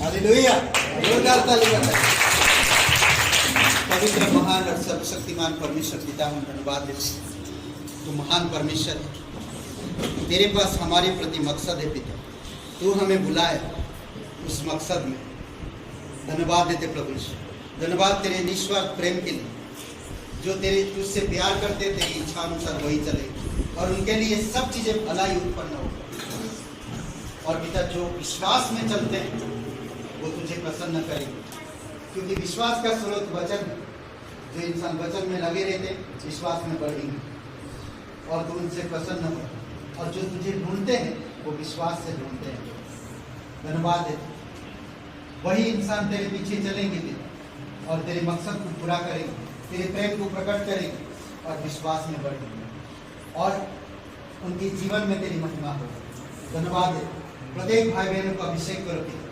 हालेलुया, जोरदार ताली बजाएं। पवित्र महान और सर्वशक्तिमान परमेश्वर पिता, हम धन्यवाद देते हैं। तू महान परमेश्वर है, तेरे पास हमारे प्रति मकसद है पिता, तू हमें बुलाए उस मकसद में। धन्यवाद देते प्रभु यीशु, धन्यवाद तेरे निस्वार्थ प्रेम के लिए, जो तेरे तुझसे प्यार करते, तेरी इच्छा अनुसार वही चले और उनके लिए सब चीजें भलाई उत्पन्न हो। और पिता, जो विश्वास में चलते हैं वो तुझे प्रसन्न करेंगे, क्योंकि विश्वास का स्रोत वचन है। जो इंसान वचन में लगे रहते विश्वास में बढ़ेंगे और तू उनसे प्रसन्न हो। और जो तुझे ढूंढते हैं वो विश्वास से ढूंढते हैं। धन्यवाद देते, वही इंसान तेरे पीछे चलेंगे पिता और तेरे मकसद को पूरा करेंगे, तेरे प्रेम को प्रकट करेंगे और विश्वास में बढ़ेंगे और उनके जीवन में तेरी महिमा होगी। धन्यवाद देते, प्रत्येक भाई बहनों को अभिषेक करो पिता,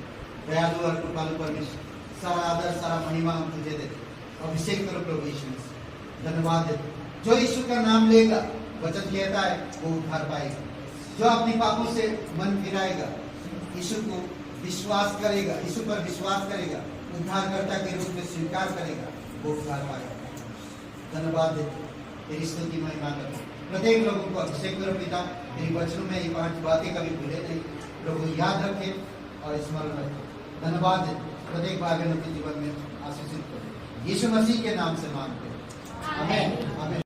दयालु और कृपालु परमेश्वर। सारा आदर, सारा महिमा हम तुझे देते, अभिषेक करो प्रभु यीशु मसीह। धन्यवाद देते, जो यीशु का नाम लेगा, वचन कहता है, वो उद्धार पाएगा। जो अपने पापों से मन फिराएगा, यीशु को विश्वास करेगा, यीशु पर विश्वास करेगा, उद्धारकर्ता के रूप में स्वीकार करेगा, वो उद्धार पाएगा। धन्यवाद देते, तेरी स्तुति महिमा करते। प्रत्येक लोगों को अभिषेक करो पिता, तेरी वचनों में ये 5 बातें कभी भूले नहीं, लोगों याद रखे और स्मरण रखे। धन्यवाद देते, प्रत्येक भाई बहनों के जीवन में आशीषित करो। यीशु मसीह के नाम से मांगते हैं, आमीन आमीन।